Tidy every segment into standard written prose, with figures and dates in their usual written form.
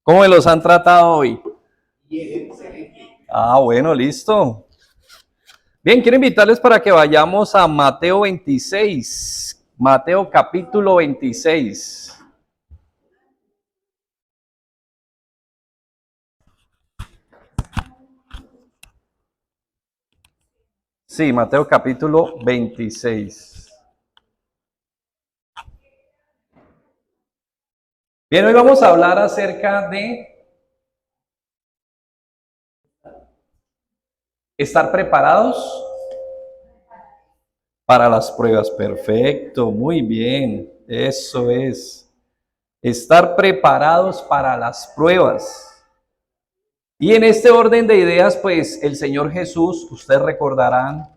¿Cómo me los han tratado hoy? Bien, excelente. Bueno, listo. Bien, quiero invitarles para que vayamos a Mateo 26, Mateo capítulo 26. Sí, Mateo capítulo 26. Bien, hoy vamos a hablar acerca de estar preparados para las pruebas. Perfecto, muy bien. Eso es. Estar preparados para las pruebas. Y en este orden de ideas, pues el Señor Jesús, ustedes recordarán,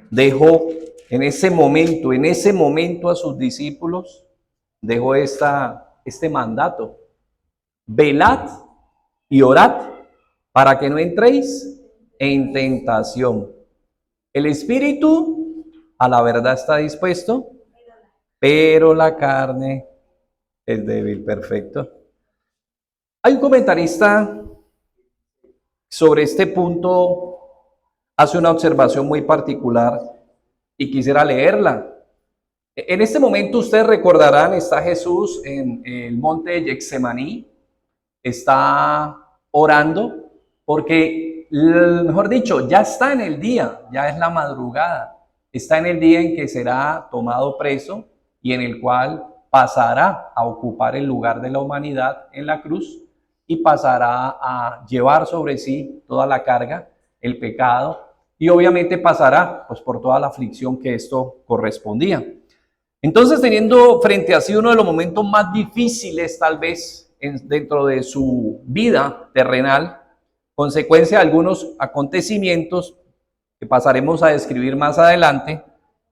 dejó en ese momento a sus discípulos, dejó este mandato: velad y orad para que no entréis en tentación. El espíritu a la verdad está dispuesto, pero la carne es débil. Perfecto. Hay un comentarista sobre este punto, hace una observación muy particular y quisiera leerla. En este momento ustedes recordarán, está Jesús en el monte de Getsemaní, está orando porque, mejor dicho, ya está en el día, ya es la madrugada, está en el día en que será tomado preso y en el cual pasará a ocupar el lugar de la humanidad en la cruz y pasará a llevar sobre sí toda la carga, el pecado, y obviamente pasará pues por toda la aflicción que esto correspondía. Entonces, teniendo frente a sí uno de los momentos más difíciles tal vez dentro de su vida terrenal, consecuencia de algunos acontecimientos que pasaremos a describir más adelante,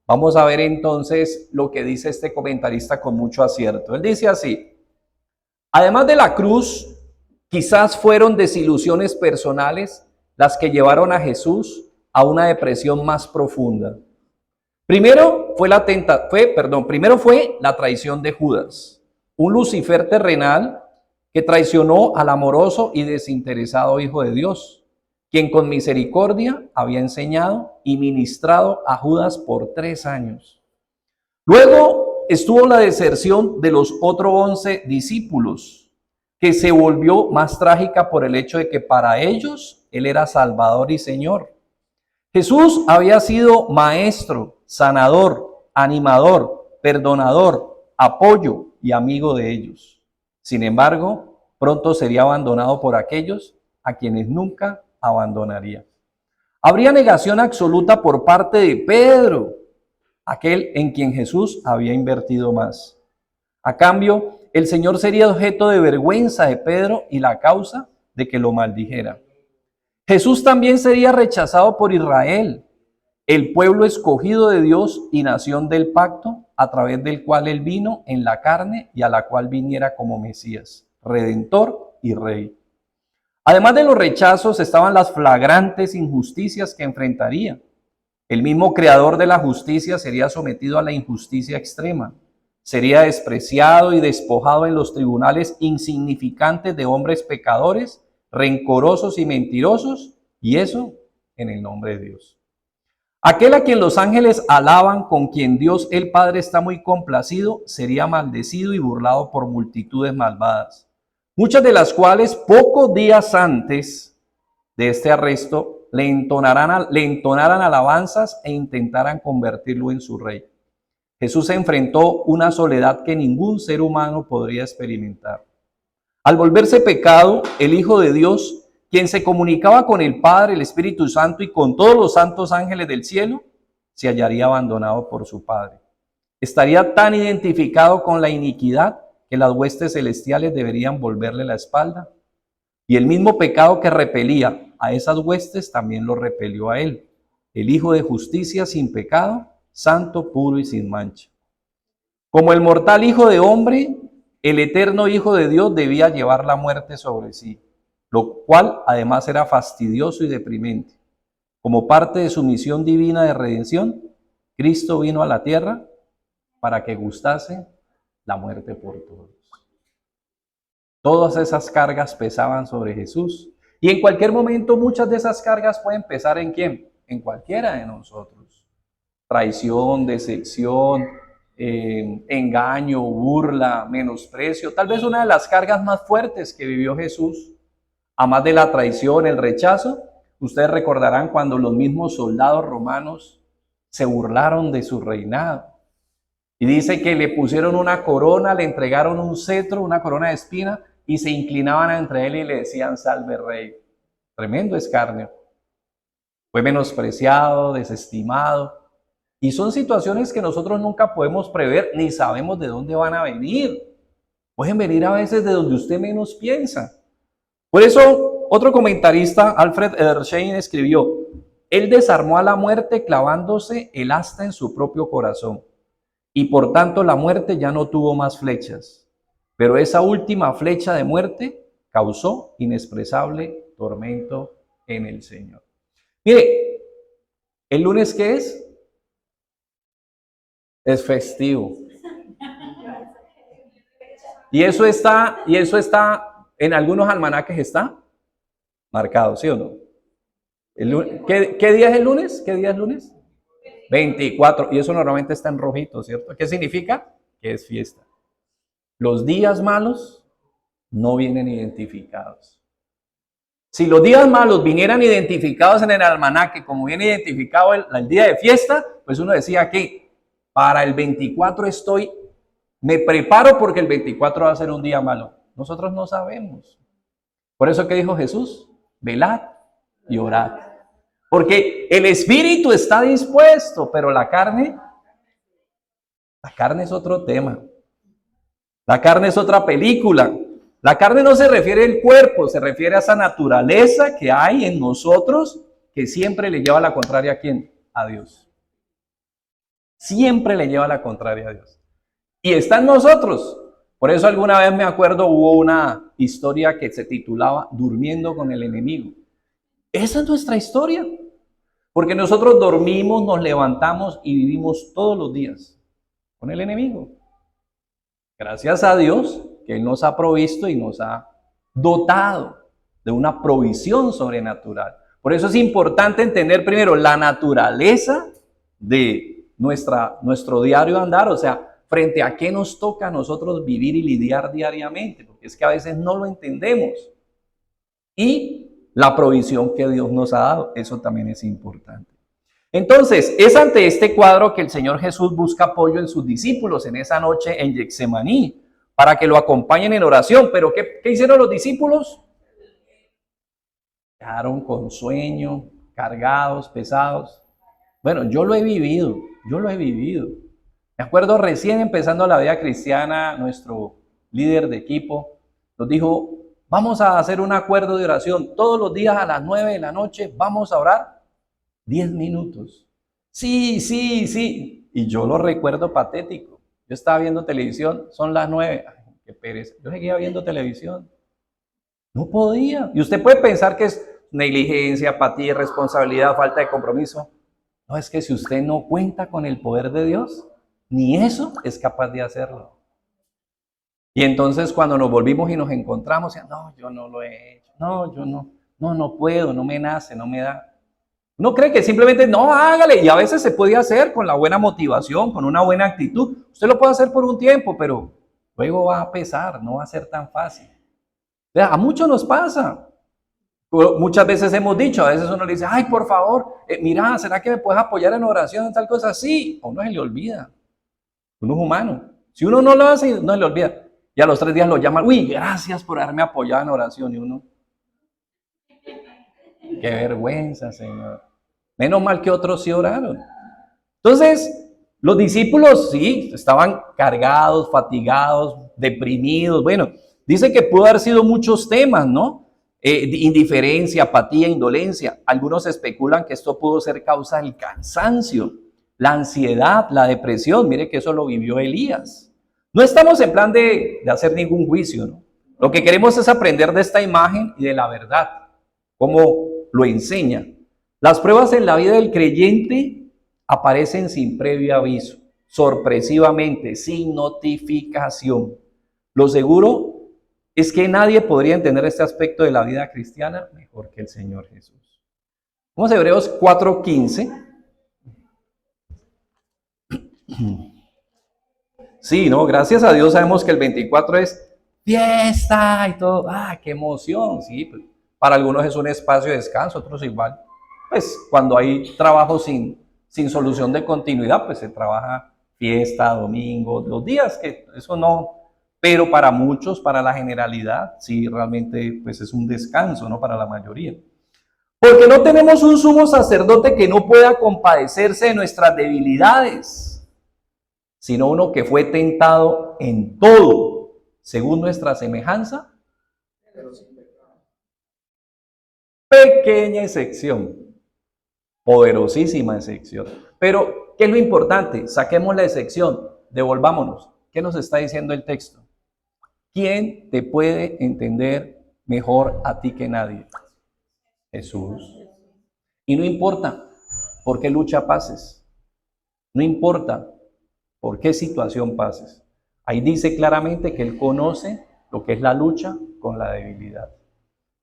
vamos a ver entonces lo que dice este comentarista con mucho acierto. Él dice así: además de la cruz, quizás fueron desilusiones personales las que llevaron a Jesús a una depresión más profunda. Primero fue la traición de Judas, un Lucifer terrenal que traicionó al amoroso y desinteresado Hijo de Dios, quien con misericordia había enseñado y ministrado a Judas por 3 años. Luego estuvo la deserción de los otros 11 discípulos, que se volvió más trágica por el hecho de que para ellos Él era Salvador y Señor. Jesús había sido maestro, sanador, animador, perdonador, apoyo y amigo de ellos. Sin embargo, pronto sería abandonado por aquellos a quienes nunca abandonaría. Habría negación absoluta por parte de Pedro, aquel en quien Jesús había invertido más. A cambio, el Señor sería objeto de vergüenza de Pedro y la causa de que lo maldijera. Jesús también sería rechazado por Israel, el pueblo escogido de Dios y nación del pacto, a través del cual Él vino en la carne y a la cual viniera como Mesías, Redentor y Rey. Además de los rechazos estaban las flagrantes injusticias que enfrentaría. El mismo creador de la justicia sería sometido a la injusticia extrema. Sería despreciado y despojado en los tribunales insignificantes de hombres pecadores, rencorosos y mentirosos, y eso en el nombre de Dios. Aquel a quien los ángeles alaban, con quien Dios el Padre está muy complacido, sería maldecido y burlado por multitudes malvadas, muchas de las cuales pocos días antes de este arresto le entonaran alabanzas e intentaran convertirlo en su rey. Jesús enfrentó una soledad que ningún ser humano podría experimentar. Al volverse pecado, el Hijo de Dios, quien se comunicaba con el Padre, el Espíritu Santo y con todos los santos ángeles del cielo, se hallaría abandonado por su Padre. Estaría tan identificado con la iniquidad que las huestes celestiales deberían volverle la espalda. Y el mismo pecado que repelía a esas huestes también lo repelió a él, el Hijo de justicia sin pecado, santo, puro y sin mancha. Como el mortal Hijo de hombre, el eterno Hijo de Dios debía llevar la muerte sobre sí, lo cual además era fastidioso y deprimente. Como parte de su misión divina de redención, Cristo vino a la tierra para que gustase la muerte por todos. Todas esas cargas pesaban sobre Jesús. Y en cualquier momento muchas de esas cargas pueden pesar ¿en quién? En cualquiera de nosotros. Traición, decepción, engaño, burla, menosprecio. Tal vez una de las cargas más fuertes que vivió Jesús, además de la traición, el rechazo, ustedes recordarán cuando los mismos soldados romanos se burlaron de su reinado. Y dice que le pusieron una corona, le entregaron un cetro, una corona de espina, y se inclinaban entre él y le decían, salve rey. Tremendo escarnio. Fue menospreciado, desestimado. Y son situaciones que nosotros nunca podemos prever, ni sabemos de dónde van a venir. Pueden venir a veces de donde usted menos piensa. Por eso, otro comentarista, Alfred Edersheim, escribió, él desarmó a la muerte clavándose el asta en su propio corazón. Y por tanto la muerte ya no tuvo más flechas. Pero esa última flecha de muerte causó inexpresable tormento en el Señor. Mire, ¿el lunes qué es? Es festivo. Y eso está en algunos almanaques está marcado, ¿sí o no? ¿Qué día es el lunes? ¿Qué día es lunes? 24. Y eso normalmente está en rojito, ¿cierto? ¿Qué significa? Que es fiesta. Los días malos no vienen identificados. Si los días malos vinieran identificados en el almanaque, como viene identificado el día de fiesta, pues uno decía que para el 24 me preparo porque el 24 va a ser un día malo. Nosotros no sabemos. Por eso que dijo Jesús, velad y orad. Porque el espíritu está dispuesto, pero la carne es otro tema. La carne es otra película. La carne no se refiere al cuerpo, se refiere a esa naturaleza que hay en nosotros que siempre le lleva la contraria ¿a quién? A Dios. Siempre le lleva la contraria a Dios. Y está en nosotros. Por eso alguna vez me acuerdo hubo una historia que se titulaba Durmiendo con el enemigo. Esa es nuestra historia. Porque nosotros dormimos, nos levantamos y vivimos todos los días con el enemigo. Gracias a Dios que Él nos ha provisto y nos ha dotado de una provisión sobrenatural. Por eso es importante entender primero la naturaleza de nuestro diario andar, o sea, frente a qué nos toca a nosotros vivir y lidiar diariamente, porque es que a veces no lo entendemos. Y la provisión que Dios nos ha dado, eso también es importante. Entonces, es ante este cuadro que el Señor Jesús busca apoyo en sus discípulos en esa noche en Getsemaní, para que lo acompañen en oración. Pero ¿qué hicieron los discípulos? Quedaron con sueño, cargados, pesados. Bueno, yo lo he vivido. Me acuerdo recién empezando la vida cristiana, nuestro líder de equipo nos dijo, vamos a hacer un acuerdo de oración. Todos los días a las 9 de la noche vamos a orar 10 minutos. Sí. Y yo lo recuerdo patético. Yo estaba viendo televisión, son las 9. Ay, qué pereza. Yo seguía viendo televisión. No podía. Y usted puede pensar que es negligencia, apatía, irresponsabilidad, falta de compromiso. No, es que si usted no cuenta con el poder de Dios, ni eso es capaz de hacerlo. Y entonces cuando nos volvimos y nos encontramos, no, yo no lo he hecho. No, yo no puedo, no me nace, no me da. Uno cree que simplemente, no, hágale. Y a veces se puede hacer con la buena motivación, con una buena actitud. Usted lo puede hacer por un tiempo, pero luego va a pesar, no va a ser tan fácil. A muchos nos pasa. Muchas veces hemos dicho, a veces uno le dice, ay, por favor, mira, ¿será que me puedes apoyar en oración en tal cosa? Sí, a uno se le olvida. Uno es humano. Si uno no lo hace, no se le olvida. Y a los 3 días lo llaman, uy, gracias por haberme apoyado en oración. Y uno, qué vergüenza, Señor. Menos mal que otros sí oraron. Entonces, los discípulos sí, estaban cargados, fatigados, deprimidos. Bueno, dice que pudo haber sido muchos temas, ¿no? Indiferencia, apatía, indolencia. Algunos especulan que esto pudo ser causa del cansancio, la ansiedad, la depresión. Mire que eso lo vivió Elías. No estamos en plan de hacer ningún juicio, ¿no? Lo que queremos es aprender de esta imagen y de la verdad, como lo enseña. Las pruebas en la vida del creyente aparecen sin previo aviso, sorpresivamente, sin notificación. Lo seguro es que nadie podría entender este aspecto de la vida cristiana mejor que el Señor Jesús. Vamos a Hebreos 4:15. Sí, no, gracias a Dios sabemos que el 24 es fiesta y todo. ¡Ah, qué emoción! Sí, pues, para algunos es un espacio de descanso, otros igual. Pues cuando hay trabajo sin solución de continuidad, pues se trabaja fiesta, domingo, los días que eso no. Pero para muchos, para la generalidad, sí, realmente pues es un descanso, ¿no? Para la mayoría. Porque no tenemos un sumo sacerdote que no pueda compadecerse de nuestras debilidades, sino uno que fue tentado en todo, según nuestra semejanza. Pequeña excepción, poderosísima excepción. Pero, ¿qué es lo importante? Saquemos la excepción, devolvámonos. ¿Qué nos está diciendo el texto? ¿Quién te puede entender mejor a ti que nadie? Jesús. Y no importa por qué lucha pases, no importa por qué situación pases. Ahí dice claramente que Él conoce lo que es la lucha con la debilidad.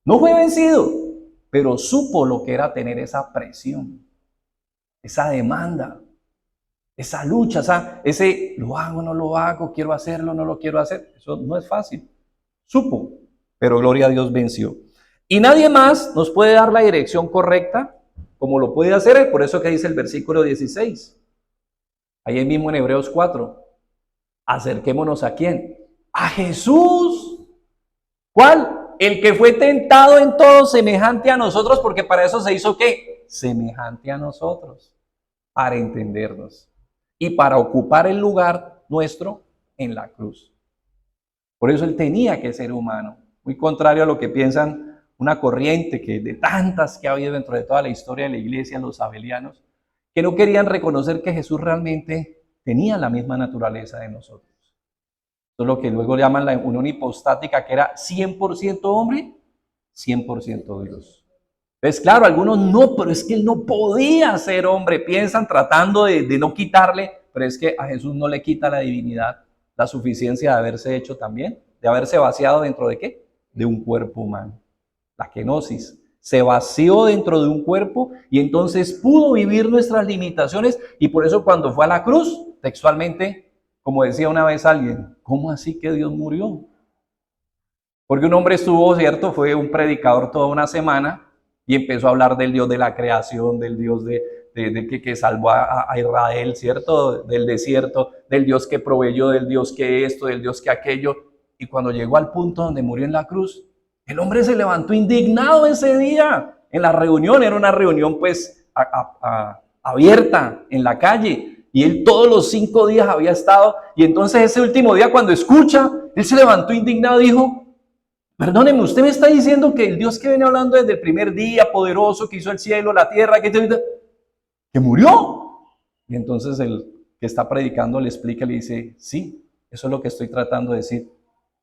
No fue vencido, pero supo lo que era tener esa presión, esa demanda, esa lucha, ese lo hago, no lo hago, quiero hacerlo, no lo quiero hacer. Eso no es fácil. Supo, pero gloria a Dios venció. Y nadie más nos puede dar la dirección correcta como lo puede hacer Él. Por eso que dice el versículo 16. Ahí mismo en Hebreos 4. Acerquémonos ¿a quién? A Jesús. ¿Cuál? El que fue tentado en todo semejante a nosotros, porque para eso se hizo ¿qué? Semejante a nosotros, para entendernos y para ocupar el lugar nuestro en la cruz. Por eso Él tenía que ser humano, muy contrario a lo que piensan una corriente que de tantas que ha habido dentro de toda la historia de la iglesia, los sabelianos, que no querían reconocer que Jesús realmente tenía la misma naturaleza de nosotros. Eso es lo que luego llaman la unión hipostática, que era 100% hombre, 100% Dios. Entonces, claro, algunos no, pero es que Él no podía ser hombre. Piensan tratando de no quitarle, pero es que a Jesús no le quita la divinidad, la suficiencia de haberse hecho también, de haberse vaciado dentro de ¿qué? De un cuerpo humano. La kenosis. Se vació dentro de un cuerpo y entonces pudo vivir nuestras limitaciones, y por eso cuando fue a la cruz, textualmente, como decía una vez alguien, ¿cómo así que Dios murió? Porque un hombre estuvo, ¿cierto? Fue un predicador toda una semana y empezó a hablar del Dios de la creación, del Dios que salvó a Israel, ¿cierto? Del desierto, del Dios que proveyó, del Dios que esto, del Dios que aquello. Y cuando llegó al punto donde murió en la cruz, el hombre se levantó indignado ese día en la reunión. Era una reunión pues abierta en la calle. Y él todos los 5 días había estado. Y entonces ese último día cuando escucha, él se levantó indignado y dijo, perdóneme, usted me está diciendo que el Dios que viene hablando desde el primer día, poderoso, que hizo el cielo, la tierra, que murió. Y entonces el que está predicando le explica, le dice, sí, eso es lo que estoy tratando de decir.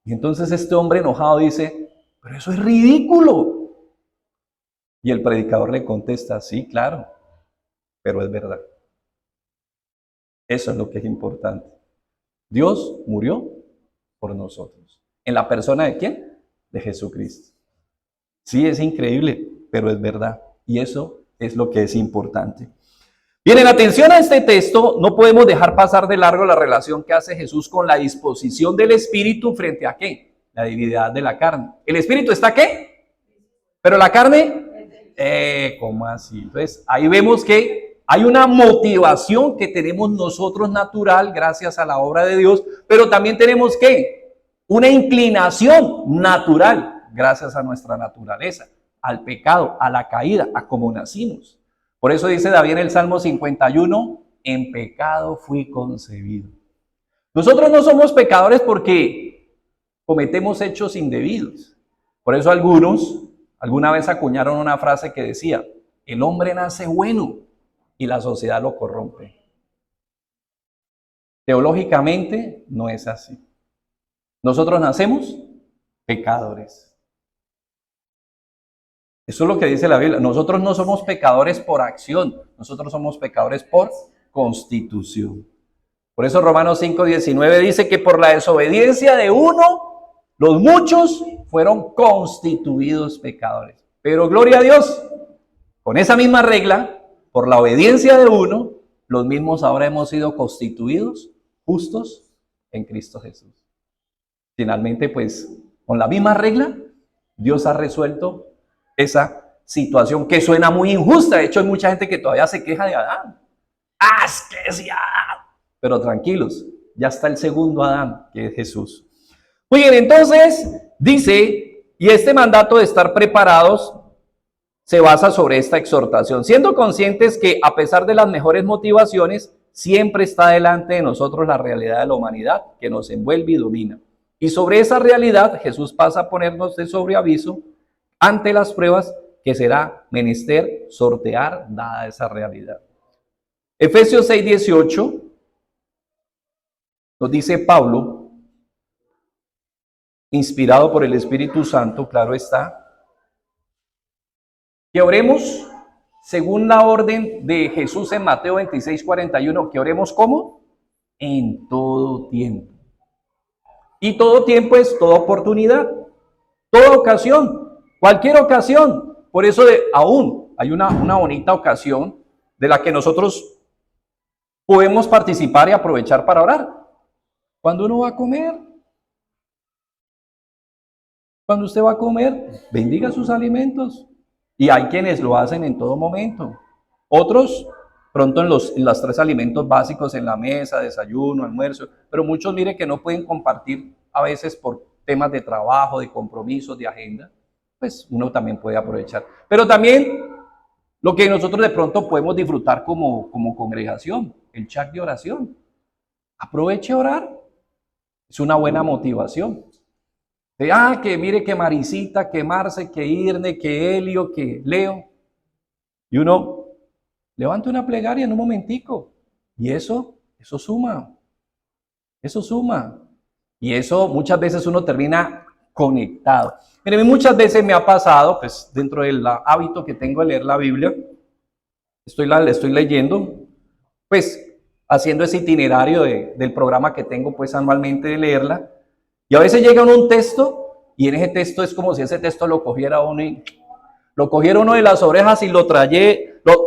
Y entonces este hombre enojado dice, pero eso es ridículo. Y el predicador le contesta, sí, claro, pero es verdad. Eso es lo que es importante. Dios murió por nosotros. ¿En la persona de quién? De Jesucristo. Sí, es increíble, pero es verdad. Y eso es lo que es importante. Bien, en atención a este texto, no podemos dejar pasar de largo la relación que hace Jesús con la disposición del Espíritu frente a ¿qué? La debilidad de la carne. ¿El Espíritu está qué? ¿Pero la carne? ¿Cómo así? Entonces, ahí vemos que hay una motivación que tenemos nosotros natural gracias a la obra de Dios, pero también tenemos ¿qué? Una inclinación natural gracias a nuestra naturaleza, al pecado, a la caída, a cómo nacimos. Por eso dice David en el Salmo 51, en pecado fui concebido. Nosotros no somos pecadores porque cometemos hechos indebidos. Por eso algunos alguna vez acuñaron una frase que decía, el hombre nace bueno y la sociedad lo corrompe. Teológicamente no es así. Nosotros nacemos pecadores. Eso es lo que dice la Biblia. Nosotros no somos pecadores por acción, nosotros somos pecadores por constitución. Por eso Romanos 5:19 dice que por la desobediencia de uno, Los muchos fueron constituidos pecadores. Pero gloria a Dios, con esa misma regla, por la obediencia de uno, los mismos ahora hemos sido constituidos justos en Cristo Jesús. Finalmente, pues, con la misma regla, Dios ha resuelto esa situación que suena muy injusta. De hecho, hay mucha gente que todavía se queja de Adán. ¡Ah, es que sí, Adán! Pero tranquilos, ya está el segundo Adán, que es Jesús. Muy bien, entonces, dice, y este mandato de estar preparados se basa sobre esta exhortación, siendo conscientes que a pesar de las mejores motivaciones, siempre está delante de nosotros la realidad de la humanidad que nos envuelve y domina. Y sobre esa realidad, Jesús pasa a ponernos de sobreaviso ante las pruebas que será menester sortear dada esa realidad. Efesios 6:18 nos dice Pablo, inspirado por el Espíritu Santo, claro está, que oremos según la orden de Jesús en Mateo 26:41, que oremos ¿cómo? En todo tiempo. Y todo tiempo es toda oportunidad, toda ocasión, cualquier ocasión. Por eso aún hay una bonita ocasión de la que nosotros podemos participar y aprovechar para orar. Cuando uno va a comer, cuando usted va a comer, bendiga sus alimentos. Y hay quienes lo hacen en todo momento. Otros, pronto en los 3 alimentos básicos en la mesa, desayuno, almuerzo. Pero muchos, mire, que no pueden compartir a veces por temas de trabajo, de compromisos, de agenda. Pues uno también puede aprovechar. Pero también lo que nosotros de pronto podemos disfrutar como congregación, el chat de oración. Aproveche a orar. Es una buena motivación. Que mire que Marisita, que Marce, que Irne, que Helio, que Leo. Y uno levanta una plegaria en un momentico. Y eso suma. Eso suma. Y eso muchas veces uno termina conectado. Mire, muchas veces me ha pasado, pues dentro del hábito que tengo de leer la Biblia, le estoy leyendo, pues haciendo ese itinerario del programa que tengo pues anualmente de leerla. Y a veces llega uno a un texto y en ese texto es como si ese texto lo cogiera uno de las orejas y lo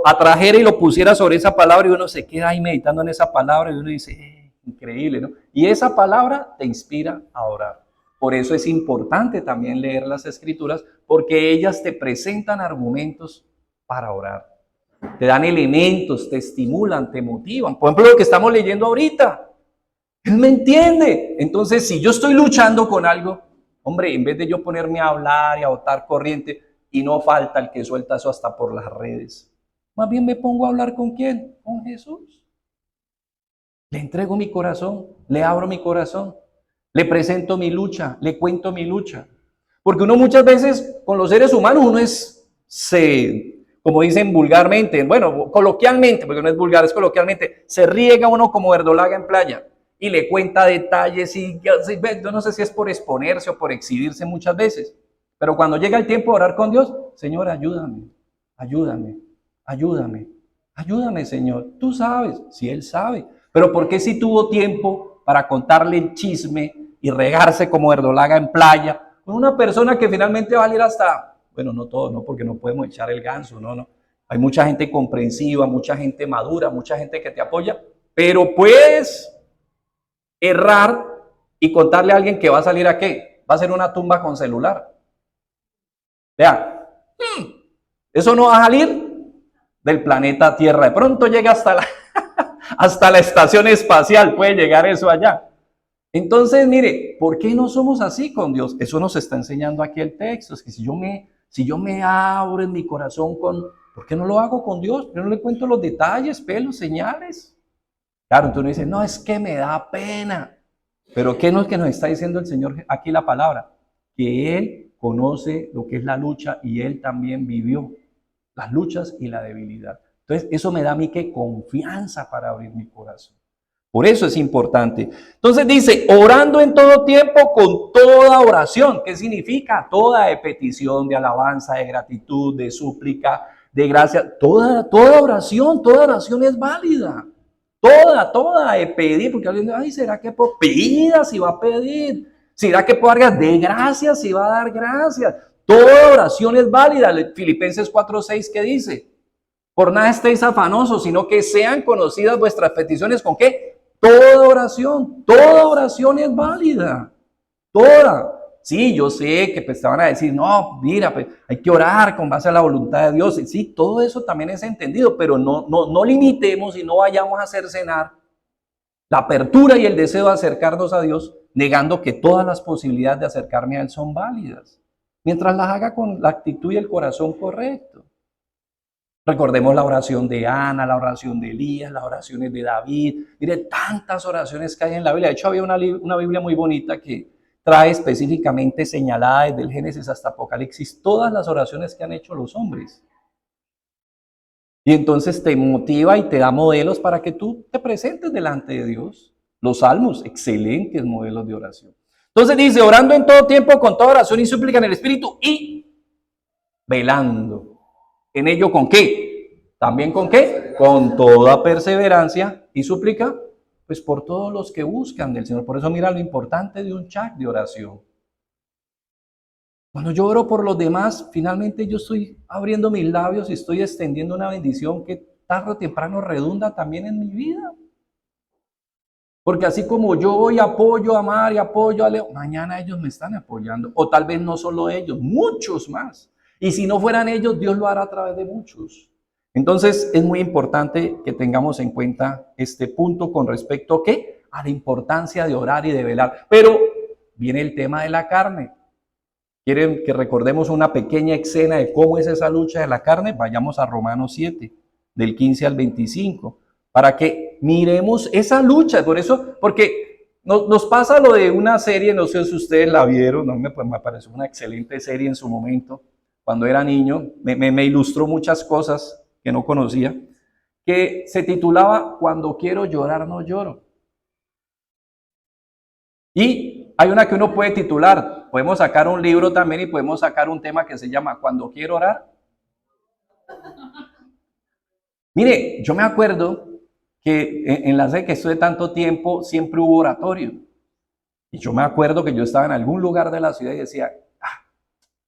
atrajera y lo pusiera sobre esa palabra y uno se queda ahí meditando en esa palabra y uno dice, increíble, ¿no? Y esa palabra te inspira a orar. Por eso es importante también leer las Escrituras porque ellas te presentan argumentos para orar. Te dan elementos, te estimulan, te motivan. Por ejemplo, lo que estamos leyendo ahorita. Él me entiende. Entonces, si yo estoy luchando con algo, hombre, en vez de yo ponerme a hablar y a botar corriente, y no falta el que suelta eso hasta por las redes, más bien me pongo a hablar ¿con quién? Con Jesús. Le entrego mi corazón, le abro mi corazón, le presento mi lucha, le cuento mi lucha. Porque uno muchas veces con los seres humanos, uno como dicen vulgarmente, bueno, coloquialmente, porque no es vulgar, es coloquialmente, se riega uno como verdolaga en playa. Y le cuenta detalles y yo no sé si es por exponerse o por exhibirse muchas veces, pero cuando llega el tiempo de orar con Dios, Señor, ayúdame, Señor. Tú sabes, si Él sabe, pero ¿por qué si tuvo tiempo para contarle el chisme y regarse como verdolaga en playa con una persona que finalmente va a salir hasta, bueno, no todo, no, porque no podemos echar el ganso, no. Hay mucha gente comprensiva, mucha gente madura, mucha gente que te apoya, pero pues errar y contarle a alguien que va a salir a qué, va a ser una tumba con celular. Vean, eso no va a salir del planeta Tierra. De pronto llega hasta la estación espacial, puede llegar eso allá. Entonces, mire, ¿por qué no somos así con Dios? Eso nos está enseñando aquí el texto. Es que si yo me abro en mi corazón ¿por qué no lo hago con Dios? Yo no le cuento los detalles, pelos, señales. Claro, entonces uno dice, no, es que me da pena. Pero ¿qué es lo que nos está diciendo el Señor aquí la palabra? Que Él conoce lo que es la lucha y Él también vivió las luchas y la debilidad. Entonces, eso me da a mí que confianza para abrir mi corazón. Por eso es importante. Entonces dice, orando en todo tiempo con toda oración. ¿Qué significa? Toda de petición, de alabanza, de gratitud, de súplica, de gracia. Toda oración es válida. Toda de pedir, porque alguien dice, ay, ¿será que pida si va a pedir? Si dirá que puedo dar gracias, de gracias, si va a dar gracias. Toda oración es válida. Filipenses 4:6, ¿qué dice? Por nada estéis afanosos, sino que sean conocidas vuestras peticiones. ¿Con qué? Toda oración es válida. Toda. Sí, yo sé que pues, te van a decir, no, mira, pues, hay que orar con base a la voluntad de Dios. Y sí, todo eso también es entendido, pero no limitemos y no vayamos a cercenar la apertura y el deseo de acercarnos a Dios, negando que todas las posibilidades de acercarme a Él son válidas, mientras las haga con la actitud y el corazón correcto. Recordemos la oración de Ana, la oración de Elías, las oraciones de David. Mire, tantas oraciones que hay en la Biblia. De hecho, había una Biblia muy bonita que trae específicamente señalada desde el Génesis hasta Apocalipsis todas las oraciones que han hecho los hombres. Y entonces te motiva y te da modelos para que tú te presentes delante de Dios. Los salmos, excelentes modelos de oración. Entonces dice, orando en todo tiempo, con toda oración y súplica en el Espíritu y velando. ¿En ello con qué? ¿También con qué? Con toda perseverancia y súplica, pues por todos los que buscan del Señor. Por eso mira lo importante de un chat de oración. Cuando yo oro por los demás, finalmente yo estoy abriendo mis labios y estoy extendiendo una bendición que tarde o temprano redunda también en mi vida. Porque así como yo voy apoyo a Mar y apoyo a Leo, mañana ellos me están apoyando. O tal vez no solo ellos, muchos más. Y si no fueran ellos, Dios lo hará a través de muchos. Entonces es muy importante que tengamos en cuenta este punto con respecto ¿a qué? A la importancia de orar y de velar. Pero viene el tema de la carne. ¿Quieren que recordemos una pequeña escena de cómo es esa lucha de la carne? Vayamos a Romanos 7, del 15 al 25, para que miremos esa lucha. Por eso, porque nos pasa lo de una serie, no sé si ustedes la vieron, no, me pareció una excelente serie en su momento, cuando era niño, me ilustró muchas cosas que no conocía, que se titulaba Cuando quiero llorar no lloro. Y hay una que uno puede titular, podemos sacar un libro también y podemos sacar un tema que se llama Cuando quiero orar. Mire, yo me acuerdo que en la sede que estuve tanto tiempo siempre hubo oratorio. Y yo me acuerdo que yo estaba en algún lugar de la ciudad y decía,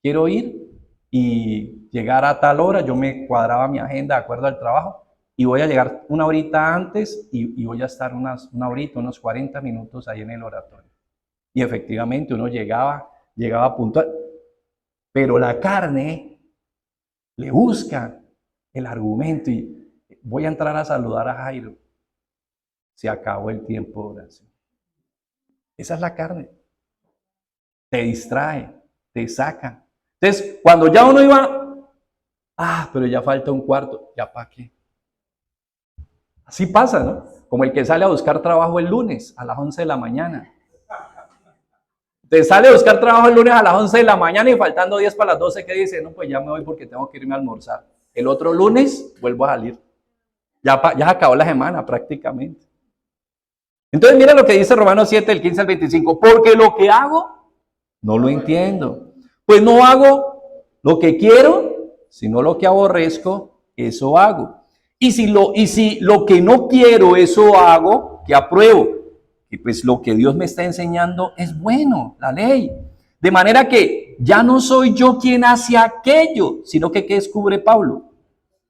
quiero ir y llegar a tal hora, yo me cuadraba mi agenda de acuerdo al trabajo y voy a llegar una horita antes y voy a estar una horita, unos 40 minutos ahí en el oratorio. Y efectivamente uno llegaba puntual, pero la carne le busca el argumento y voy a entrar a saludar a Jairo. Se acabó el tiempo de oración. Esa es la carne. Te distrae, te saca. Entonces, cuando ya uno iba, pero ya falta un cuarto, ¿ya para qué? Así pasa, ¿no? Como el que sale a buscar trabajo el lunes a las 11 de la mañana. Te sale a buscar trabajo el lunes a las 11 de la mañana y faltando 10 para las 12, ¿qué dice? No, pues ya me voy porque tengo que irme a almorzar. El otro lunes vuelvo a salir. Ya acabó la semana prácticamente. Entonces mira lo que dice Romanos 7, del 15 al 25. Porque lo que hago, no lo entiendo. Pues no hago lo que quiero, sino lo que aborrezco, eso hago. Y si lo que no quiero, eso hago, que apruebo. Y pues lo que Dios me está enseñando es bueno, la ley. De manera que ya no soy yo quien hace aquello, sino que ¿qué descubre Pablo?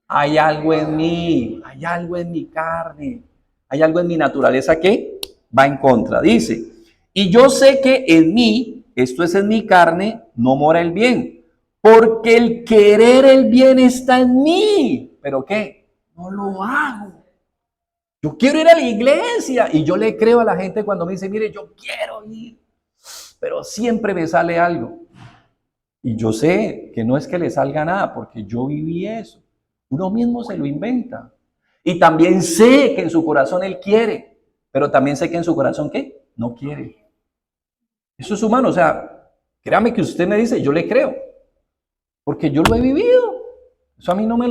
Hay algo en mí, hay algo en mi carne, hay algo en mi naturaleza que va en contra. Dice, y yo sé que en mí, esto es en mi carne, no mora el bien, porque el querer el bien está en mí. ¿Pero qué? No lo hago. Yo quiero ir a la iglesia y yo le creo a la gente cuando me dice, mire, yo quiero ir, pero siempre me sale algo. Y yo sé que no es que le salga nada, porque yo viví eso. Uno mismo se lo inventa. Y también sé que en su corazón él quiere, pero también sé que en su corazón, ¿qué? No quiere. Eso es humano, o sea, créame que usted me dice, yo le creo, porque yo lo he vivido. Eso a mí no me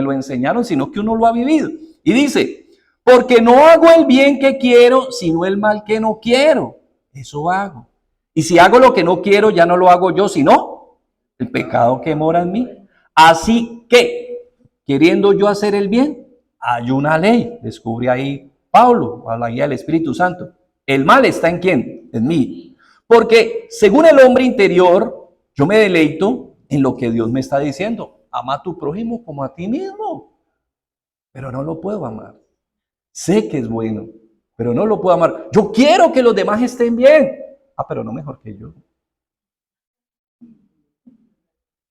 lo enseñaron, sino que uno lo ha vivido. Y dice, porque no hago el bien que quiero, sino el mal que no quiero. Eso hago. Y si hago lo que no quiero, ya no lo hago yo, sino el pecado que mora en mí. Así que, queriendo yo hacer el bien, hay una ley. Descubre ahí Pablo, a la guía del Espíritu Santo. El mal está en ¿quién? En mí. Porque según el hombre interior, yo me deleito en lo que Dios me está diciendo. Ama a tu prójimo como a ti mismo. Pero no lo puedo amar. Sé que es bueno, pero no lo puedo amar. Yo quiero que los demás estén bien. Pero no mejor que yo.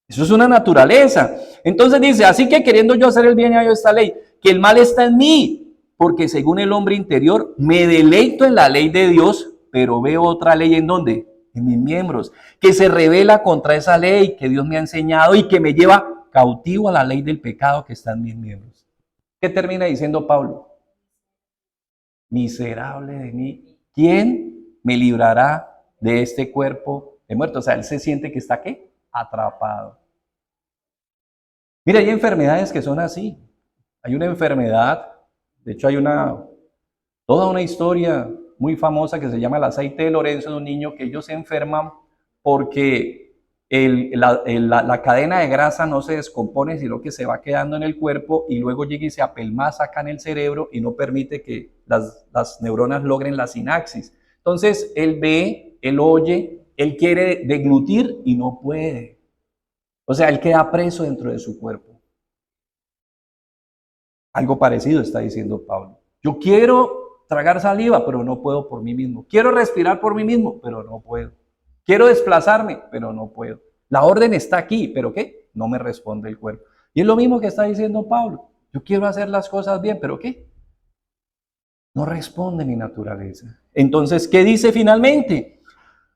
Eso es una naturaleza. Entonces dice, así que queriendo yo hacer el bien, hallo esta ley, que el mal está en mí, porque según el hombre interior, me deleito en la ley de Dios, pero veo otra ley ¿en dónde? En mis miembros, que se revela contra esa ley que Dios me ha enseñado y que me lleva cautivo a la ley del pecado que está en mis miembros. ¿Qué termina diciendo Pablo? Miserable de mí, ¿quién me librará de este cuerpo de muerto? O sea, él se siente que está, ¿qué? Atrapado. Mira, hay enfermedades que son así. Hay una enfermedad, de hecho hay toda una historia muy famosa que se llama el aceite de Lorenzo, de un niño que ellos se enferman porque la cadena de grasa no se descompone, sino que se va quedando en el cuerpo y luego llega y se apelmaza acá en el cerebro y no permite que las neuronas logren la sinapsis. Entonces, él ve, él oye, él quiere deglutir y no puede. O sea, él queda preso dentro de su cuerpo. Algo parecido está diciendo Pablo. Yo quiero tragar saliva, pero no puedo por mí mismo. Quiero respirar por mí mismo, pero no puedo. Quiero desplazarme, pero no puedo. La orden está aquí, pero ¿qué? No me responde el cuerpo. Y es lo mismo que está diciendo Pablo. Yo quiero hacer las cosas bien, pero ¿qué? No responde mi naturaleza. Entonces, ¿qué dice finalmente?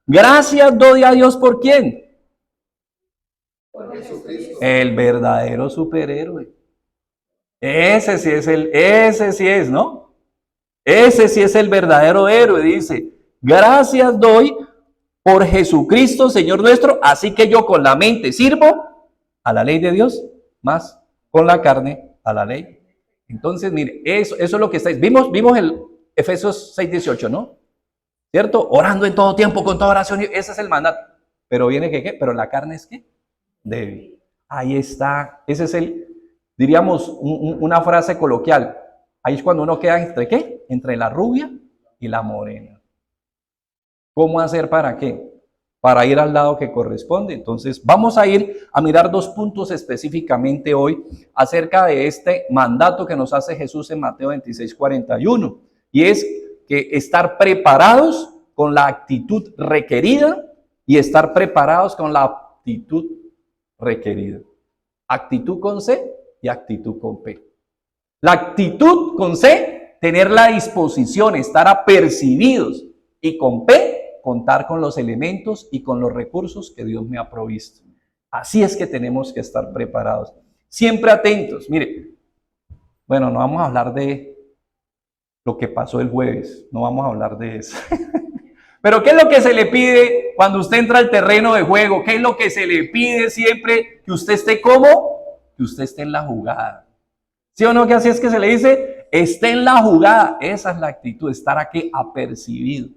Gracias doy a Dios por ¿quién? Por Jesucristo. El verdadero superhéroe. Ese sí es, ¿no? Ese sí es el verdadero héroe, dice. Gracias doy por Jesucristo, Señor nuestro, así que yo con la mente sirvo a la ley de Dios, más con la carne a la ley. Entonces, mire, eso es lo que estáis. Vimos el Efesios 6:18, ¿no? ¿Cierto? Orando en todo tiempo, con toda oración, ese es el mandato. Pero viene que, ¿qué? Pero la carne es ¿qué? Débil. Ahí está. Ese es diríamos, una frase coloquial. Ahí es cuando uno queda entre ¿qué? Entre la rubia y la morena. ¿Cómo hacer para qué? Para ir al lado que corresponde. Entonces, vamos a ir a mirar 2 puntos específicamente hoy acerca de este mandato que nos hace Jesús en Mateo 26:41. Y es que estar preparados con la actitud requerida y estar preparados con la aptitud requerida. Actitud con C y actitud con P. La actitud con C, tener la disposición, estar apercibidos, y con P, contar con los elementos y con los recursos que Dios me ha provisto. Así es que tenemos que estar preparados. Siempre atentos. Mire, bueno, no vamos a hablar de lo que pasó el jueves, no vamos a hablar de eso. Pero ¿qué es lo que se le pide cuando usted entra al terreno de juego? ¿Qué es lo que se le pide siempre? Que usted esté ¿cómo? Que usted esté en la jugada. ¿Sí o no? Que así es que se le dice, esté en la jugada. Esa es la actitud, estar aquí apercibido.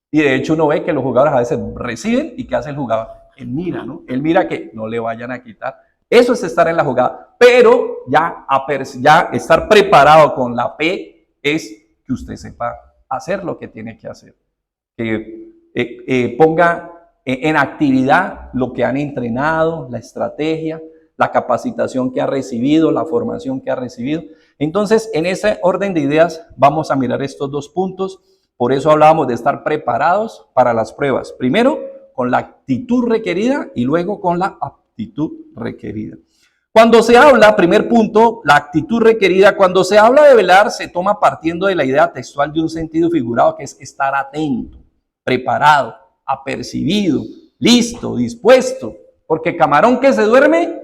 Y de hecho uno ve que los jugadores a veces reciben y ¿qué hace el jugador? Él mira, ¿no? Él mira que no le vayan a quitar. Eso es estar en la jugada. Pero ya estar preparado con la P es que usted sepa hacer lo que tiene que hacer. Que ponga en actividad lo que han entrenado, la estrategia, la capacitación que ha recibido, la formación que ha recibido. Entonces, en ese orden de ideas, vamos a mirar estos 2 puntos. Por eso hablábamos de estar preparados para las pruebas. Primero, con la actitud requerida y luego con la aptitud requerida. Cuando se habla, primer punto, la actitud requerida, cuando se habla de velar, se toma partiendo de la idea textual de un sentido figurado que es estar atento, preparado, apercibido, listo, dispuesto. Porque camarón que se duerme,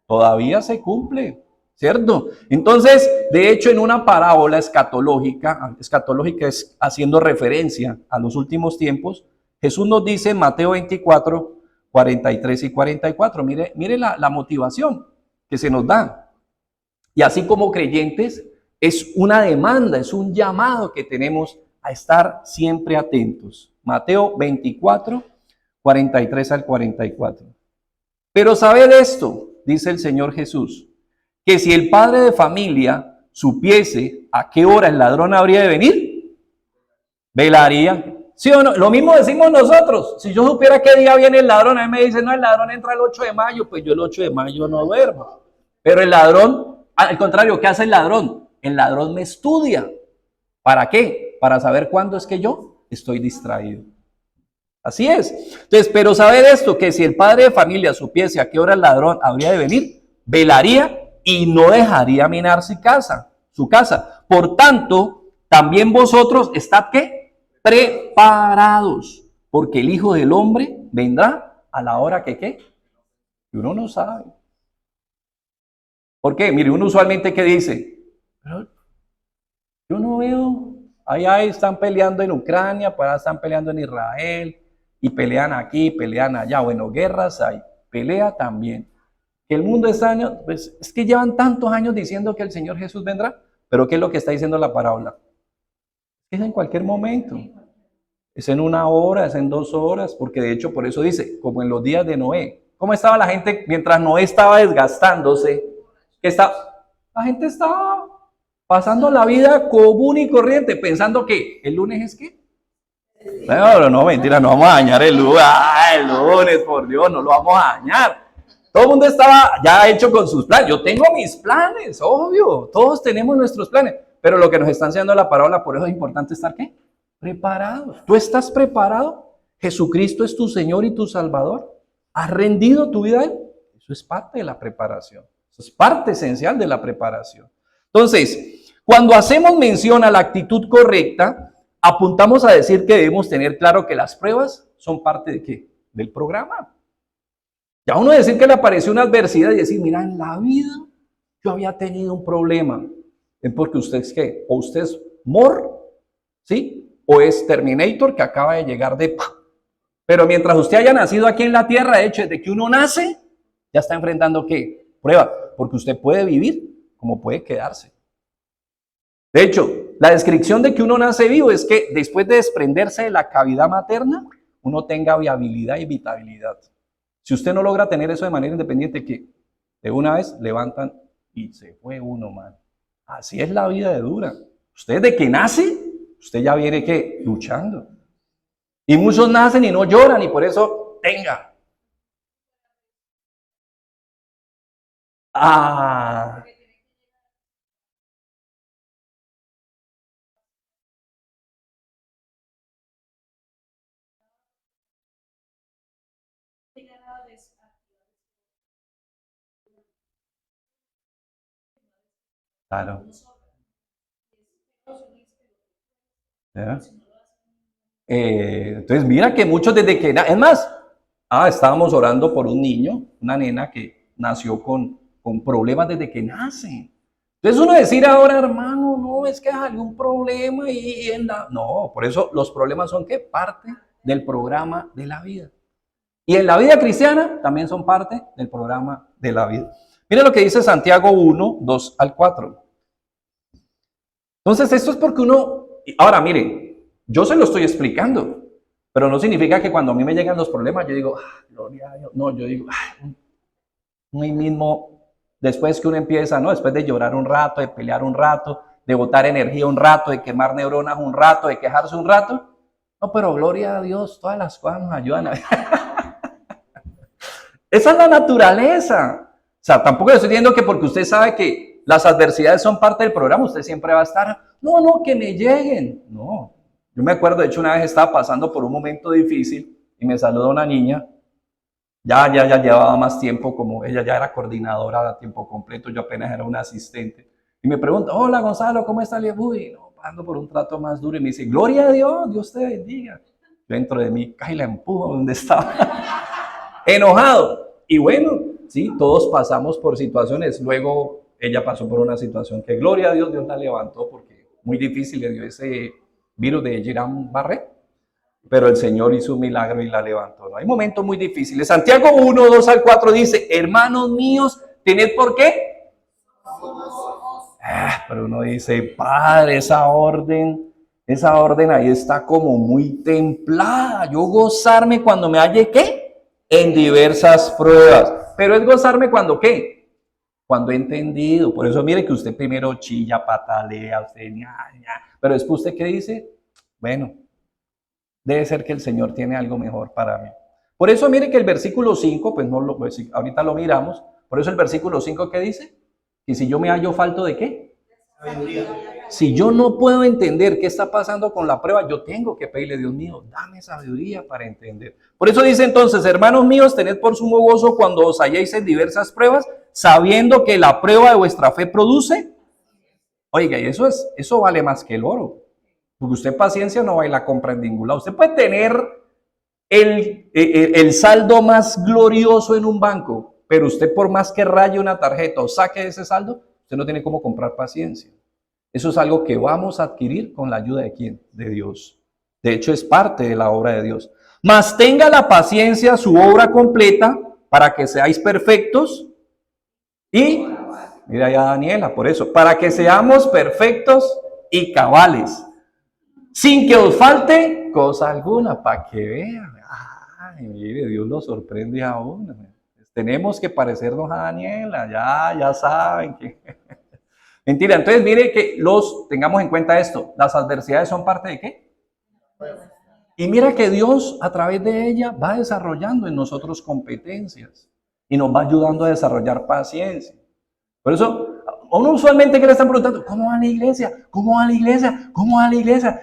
todavía se cumple, ¿cierto? Entonces, de hecho, en una parábola escatológica es haciendo referencia a los últimos tiempos, Jesús nos dice en Mateo 24, 43 y 44, mire la motivación que se nos da. Y así como creyentes, es una demanda, es un llamado que tenemos a estar siempre atentos. Mateo 24, 43 al 44. Pero sabed esto, dice el Señor Jesús, que si el padre de familia supiese a qué hora el ladrón habría de venir, velaría. ¿Sí o no? Lo mismo decimos nosotros. Si yo supiera qué día viene el ladrón, a mí me dicen, no, el ladrón entra el 8 de mayo, pues yo el 8 de mayo no duermo. Pero el ladrón, al contrario, ¿qué hace el ladrón? El ladrón me estudia. ¿Para qué? Para saber cuándo es que yo estoy distraído. Así es. Entonces, pero saber esto, que si el padre de familia supiese a qué hora el ladrón habría de venir, velaría y no dejaría minar su casa. Por tanto, también vosotros estad, ¿qué? Preparados, porque el Hijo del Hombre vendrá a la hora que, ¿qué? Que uno no sabe. ¿Por qué? Mire, uno usualmente, ¿qué dice? Pero yo no veo, allá están peleando en Ucrania, para allá están peleando en Israel, y pelean aquí, pelean allá. Bueno, guerras hay, pelea también. Que el mundo está, pues es que llevan tantos años diciendo que el Señor Jesús vendrá, pero ¿qué es lo que está diciendo la parábola? Es en cualquier momento, es en 1 hora, es en 2 horas, porque de hecho por eso dice, como en los días de Noé. ¿Cómo estaba la gente mientras Noé estaba desgastándose? La gente estaba pasando la vida común y corriente, pensando que el lunes es ¿qué? No, mentira, no vamos a dañar el lunes. El lunes, por Dios, no lo vamos a dañar. Todo el mundo estaba ya hecho con sus planes. Yo tengo mis planes, obvio. Todos tenemos nuestros planes. Pero lo que nos está enseñando la parábola, por eso es importante estar ¿qué? Preparados. ¿Tú estás preparado? ¿Jesucristo es tu Señor y tu Salvador? ¿Has rendido tu vida a Él? Eso es parte de la preparación. Eso es parte esencial de la preparación. Entonces, cuando hacemos mención a la actitud correcta, apuntamos a decir que debemos tener claro que las pruebas son parte de ¿qué? Del programa. Ya uno decir que le apareció una adversidad y decir, mira, en la vida yo había tenido un problema. Es porque usted es ¿qué? O usted es Mor, ¿sí? O es Terminator que acaba de llegar de... Pero mientras usted haya nacido aquí en la tierra, de hecho, desde que uno nace, ya está enfrentando ¿qué? Prueba. Porque usted puede vivir como puede quedarse. De hecho, la descripción de que uno nace vivo es que después de desprenderse de la cavidad materna, uno tenga viabilidad y vitabilidad. Si usted no logra tener eso de manera independiente, que de una vez levantan y se fue uno, man. Así es la vida de dura. Usted de que nace, usted ya viene ¿qué? Luchando. Y muchos nacen y no lloran y por eso tenga. Claro. ¿Ya? Entonces mira que muchos desde que... Es más, estábamos orando por un niño, una nena que nació con problemas desde que nace. Entonces uno decir ahora, hermano, no, es que salió un problema y No, por eso los problemas son ¿qué? Parte del programa de la vida. Y en la vida cristiana también son parte del programa de la vida. Mira lo que dice Santiago 1, 2 al 4. Entonces esto es porque uno... Ahora miren, yo se lo estoy explicando, pero no significa que cuando a mí me llegan los problemas yo digo, gloria a Dios. No, yo digo, muy mismo, después que uno empieza, ¿no? Después de llorar un rato, de pelear un rato, de botar energía un rato, de quemar neuronas un rato, de quejarse un rato. No, pero gloria a Dios, todas las cosas nos ayudan a... Esa es la naturaleza. O sea, tampoco le estoy diciendo que porque usted sabe que las adversidades son parte del programa, usted siempre va a estar, no, que me lleguen. No. Yo me acuerdo, de hecho, una vez estaba pasando por un momento difícil y me saludó una niña. Ya llevaba más tiempo, como ella ya era coordinadora a tiempo completo, yo apenas era un asistente. Y me pregunta, hola Gonzalo, ¿cómo está? Uy, no, pasando por un trato más duro. Y me dice, gloria a Dios, Dios te bendiga. Yo dentro de mí, y la empujo donde estaba. Enojado. Y bueno, sí, todos pasamos por situaciones. Luego ella pasó por una situación que, gloria a Dios, Dios la levantó porque muy difícil le dio ese virus de Guillain-Barré. Pero el Señor hizo un milagro y la levantó. ¿No? Hay momentos muy difíciles. Santiago 1, 2 al 4 dice, hermanos míos, ¿tened por qué? Pero uno dice, Padre, esa orden ahí está como muy templada. Yo gozarme cuando me halle, ¿qué? En diversas pruebas. Pero es gozarme cuando, ¿qué? Cuando he entendido. Por eso mire que usted primero chilla, patalea, usted, pero después usted, ¿qué dice? Bueno, debe ser que el Señor tiene algo mejor para mí. Por eso mire que el versículo 5, pues ahorita lo miramos, por eso el versículo 5 ¿qué dice? Que si yo me hallo falto de ¿qué? Sabiduría. Si yo no puedo entender qué está pasando con la prueba, yo tengo que pedirle, Dios mío, dame sabiduría para entender. Por eso dice entonces, hermanos míos, tened por sumo gozo cuando os halléis en diversas pruebas, sabiendo que la prueba de vuestra fe produce. Oiga, y eso vale más que el oro. Porque usted paciencia no va a ir a la compra en ningún lado. Usted puede tener el saldo más glorioso en un banco, pero usted por más que raye una tarjeta o saque ese saldo, usted no tiene cómo comprar paciencia. Eso es algo que vamos a adquirir con la ayuda de ¿quién? De Dios. De hecho, es parte de la obra de Dios. Mas tenga la paciencia su obra completa para que seáis perfectos y, mira ya Daniela, por eso, para que seamos perfectos y cabales, sin que os falte cosa alguna, para que vean. Ay, mire, Dios lo sorprende a uno. Tenemos que parecernos a Daniela, ya saben que... Mentira, entonces mire que tengamos en cuenta esto, las adversidades son parte de ¿qué? Y mira que Dios a través de ella va desarrollando en nosotros competencias y nos va ayudando a desarrollar paciencia. Por eso, uno usualmente que le están preguntando, ¿cómo va la iglesia? ¿Cómo va la iglesia? ¿Cómo va la iglesia?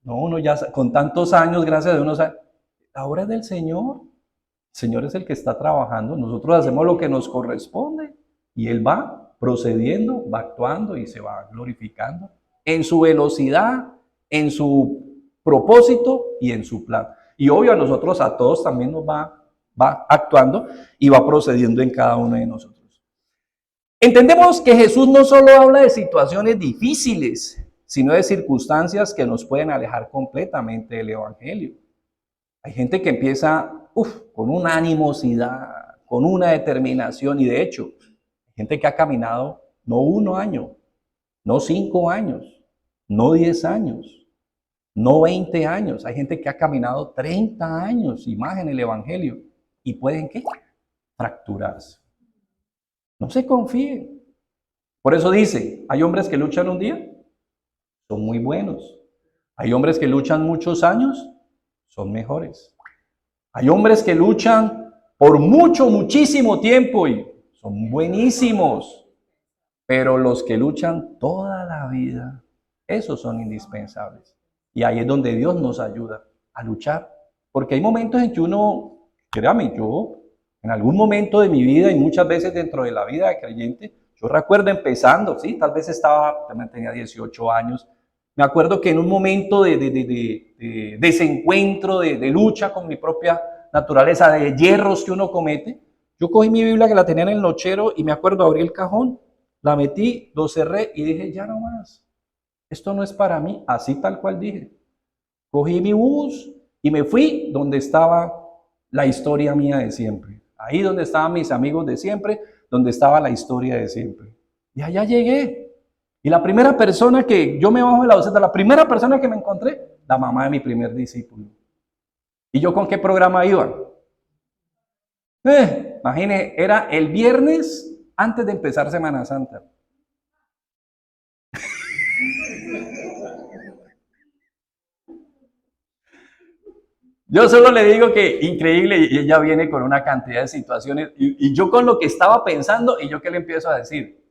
No, uno ya con tantos años, gracias a Dios, uno sabe, la obra es del Señor. El Señor es el que está trabajando. Nosotros hacemos lo que nos corresponde y Él va procediendo, va actuando y se va glorificando en su velocidad, en su propósito y en su plan. Y obvio a nosotros, a todos también nos va actuando y va procediendo en cada uno de nosotros. Entendemos que Jesús no solo habla de situaciones difíciles, sino de circunstancias que nos pueden alejar completamente del Evangelio. Hay gente que empieza con una animosidad, con una determinación, y de hecho, hay gente que ha caminado no 1 año, no 5 años, no 10 años, no 20 años. Hay gente que ha caminado 30 años y más en el Evangelio y pueden ¿qué? Fracturarse. No se confíen. Por eso dice, hay hombres que luchan un día, son muy buenos. Hay hombres que luchan muchos años, son mejores. Hay hombres que luchan por muchísimo tiempo y son buenísimos. Pero los que luchan toda la vida, esos son indispensables. Y ahí es donde Dios nos ayuda a luchar. Porque hay momentos en que uno, créame, yo en algún momento de mi vida y muchas veces dentro de la vida de creyente, yo recuerdo empezando, sí, tal vez también tenía 18 años, me acuerdo que en un momento de desencuentro, de lucha con mi propia naturaleza, de hierros que uno comete, yo cogí mi Biblia que la tenía en el nochero y me acuerdo, abrí el cajón, la metí, lo cerré y dije, ya no más, esto no es para mí, así tal cual dije. Cogí mi bus y me fui donde estaba la historia mía de siempre. Ahí donde estaban mis amigos de siempre, donde estaba la historia de siempre. Y allá llegué. Y la primera persona que yo me bajo de la buseta, la primera persona que me encontré, la mamá de mi primer discípulo. ¿Y yo con qué programa iba? Imagínese, era el viernes antes de empezar Semana Santa. Yo solo le digo que increíble y ella viene con una cantidad de situaciones y yo con lo que estaba pensando y yo qué le empiezo a decir,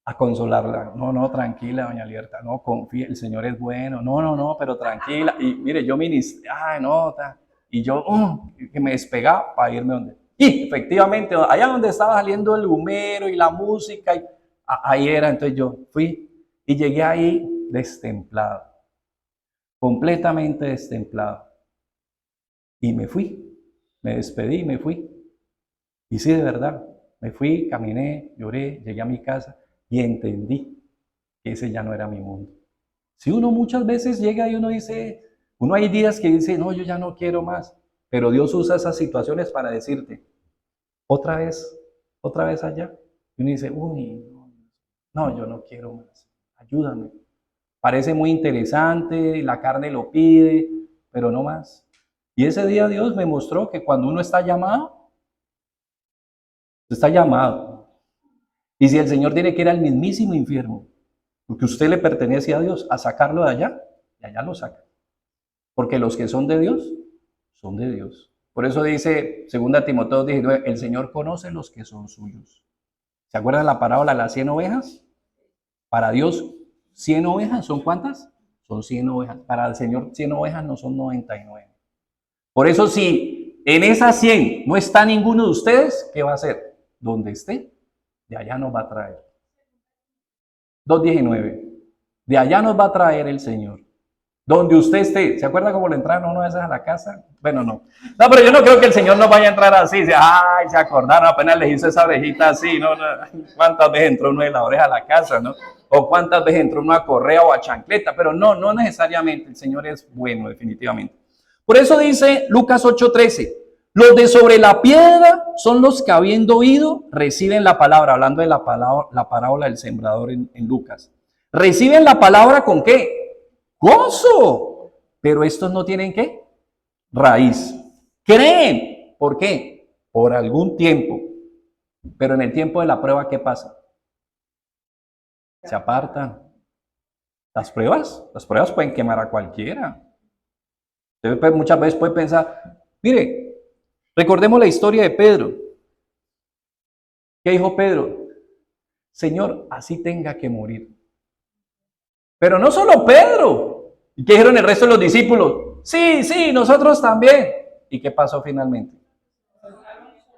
a consolarla. No, tranquila, doña Libertad, no, confía, el Señor es bueno, no, pero tranquila. Y mire, yo ministré, y yo que me despegaba para irme donde. Y efectivamente, allá donde estaba saliendo el humero y la música, ahí era, entonces yo fui y llegué ahí destemplado, completamente destemplado. Y me fui, me despedí, me fui. Y sí, de verdad, me fui, caminé, lloré, llegué a mi casa y entendí que ese ya no era mi mundo. Si uno muchas veces llega y uno dice, uno hay días que dice, no, yo ya no quiero más, pero Dios usa esas situaciones para decirte, otra vez allá. Y uno dice, uy, no, yo no quiero más, ayúdame. Parece muy interesante, la carne lo pide, pero no más. Y ese día Dios me mostró que cuando uno está llamado, está llamado. Y si el Señor tiene que ir al mismísimo infierno, porque usted le pertenece a Dios, a sacarlo de allá, y allá lo saca. Porque los que son de Dios, son de Dios. Por eso dice 2 Timoteo 19, el Señor conoce los que son suyos. ¿Se acuerdan la parábola de las 100 ovejas? Para Dios, 100 ovejas, ¿son cuántas? Son 100 ovejas. Para el Señor, 100 ovejas no son 99. Por eso, si en esas 100 no está ninguno de ustedes, ¿qué va a hacer? Donde esté, de allá nos va a traer. 2:19. De allá nos va a traer el Señor. Donde usted esté. ¿Se acuerda cómo le entraron uno de esas a la casa? Bueno, no. No, pero yo no creo que el Señor nos vaya a entrar así. Ay, se acordaron, apenas le hizo esa orejita así. No. ¿Cuántas veces entró uno de la oreja a la casa, no? O cuántas veces entró uno a correa o a chancleta. Pero no necesariamente. El Señor es bueno, definitivamente. Por eso dice Lucas 8:13. Los de sobre la piedra son los que habiendo oído reciben la palabra. Hablando de la parábola del sembrador en Lucas. Reciben la palabra ¿con qué? Gozo. Pero estos no tienen ¿qué? Raíz. Creen. ¿Por qué? Por algún tiempo. Pero en el tiempo de la prueba, ¿qué pasa? Se apartan. Las pruebas pueden quemar a cualquiera. Usted muchas veces puede pensar, mire, recordemos la historia de Pedro. ¿Qué dijo Pedro? Señor, así tenga que morir. Pero no solo Pedro. ¿Y qué dijeron el resto de los discípulos? Sí, nosotros también. ¿Y qué pasó finalmente?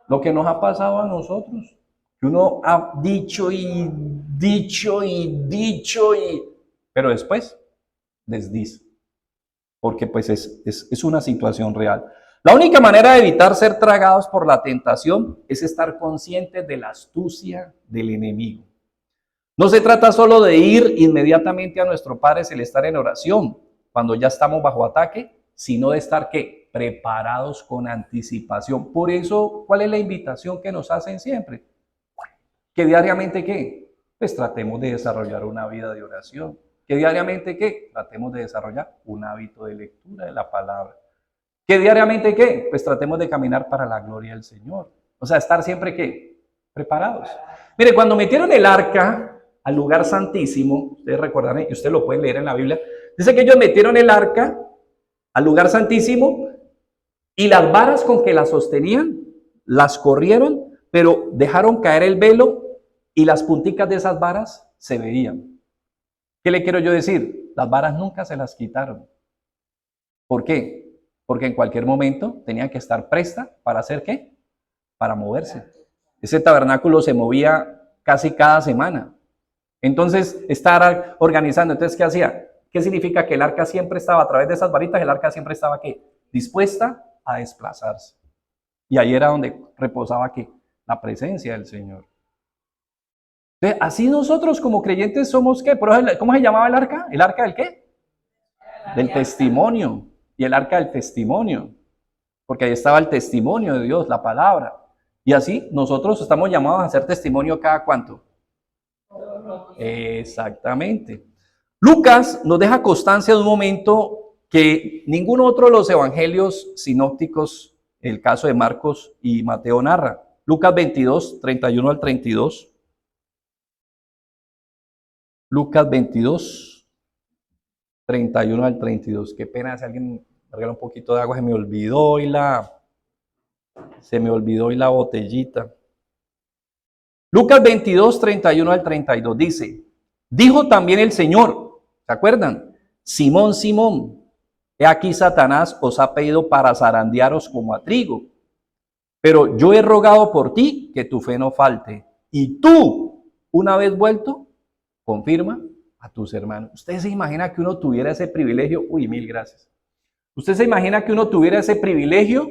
Lo que nos ha pasado a nosotros. Que uno ha dicho, pero después desdice. Porque pues es una situación real. La única manera de evitar ser tragados por la tentación es estar conscientes de la astucia del enemigo. No se trata solo de ir inmediatamente a nuestro Padre Celestial en oración, cuando ya estamos bajo ataque, sino de estar, ¿qué? Preparados con anticipación. Por eso, ¿cuál es la invitación que nos hacen siempre? Que diariamente, ¿qué? Pues tratemos de desarrollar una vida de oración. Que diariamente, ¿qué? Tratemos de desarrollar un hábito de lectura de la palabra. Que diariamente, ¿qué? Pues tratemos de caminar para la gloria del Señor. O sea, estar siempre, ¿qué? Preparados. Mire, cuando metieron el arca al lugar santísimo, ustedes recordarán, y usted lo puede leer en la Biblia, dice que ellos metieron el arca al lugar santísimo y las varas con que la sostenían, las corrieron, pero dejaron caer el velo y las punticas de esas varas se veían. ¿Qué le quiero yo decir? Las varas nunca se las quitaron. ¿Por qué? Porque en cualquier momento tenían que estar prestas para hacer ¿qué? Para moverse. Ese tabernáculo se movía casi cada semana. Entonces, estar organizando. Entonces, ¿qué hacía? ¿Qué significa? Que el arca siempre estaba, a través de esas varitas, el arca siempre estaba ¿qué? Dispuesta a desplazarse. Y ahí era donde reposaba ¿qué? La presencia del Señor. Entonces, así nosotros como creyentes somos ¿qué? ¿Cómo se llamaba el arca? ¿El arca del qué? Del testimonio. Y el arca del testimonio. Porque ahí estaba el testimonio de Dios, la palabra. Y así nosotros estamos llamados a hacer testimonio cada cuánto. Exactamente. Lucas nos deja constancia de un momento que ningún otro de los evangelios sinópticos, el caso de Marcos y Mateo, narra. Lucas 22, 31 al 32. Lucas 22, 31 al 32. Qué pena si alguien me regala un poquito de agua, se me olvidó y la botellita. Lucas 22, 31 al 32 dice, dijo también el Señor, ¿se acuerdan? Simón, Simón, he aquí Satanás os ha pedido para zarandearos como a trigo, pero yo he rogado por ti que tu fe no falte, y tú, una vez vuelto, confirma a tus hermanos. ¿Usted se imagina que uno tuviera ese privilegio? Uy, mil gracias. ¿Usted se imagina que uno tuviera ese privilegio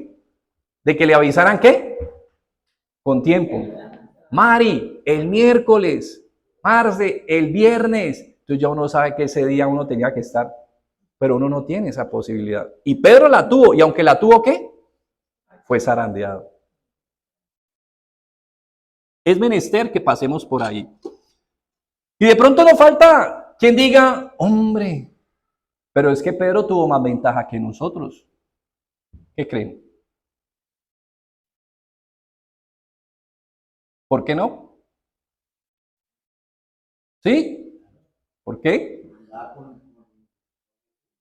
de que le avisaran qué? Con tiempo. Mari, el miércoles, Marce, el viernes. Entonces ya uno sabe que ese día uno tenía que estar, pero uno no tiene esa posibilidad. Y Pedro la tuvo, y aunque la tuvo, ¿qué? Fue zarandeado. Es menester que pasemos por ahí. Y de pronto no falta quien diga, hombre, pero es que Pedro tuvo más ventaja que nosotros. ¿Qué creen? ¿Por qué no? ¿Sí? ¿Por qué?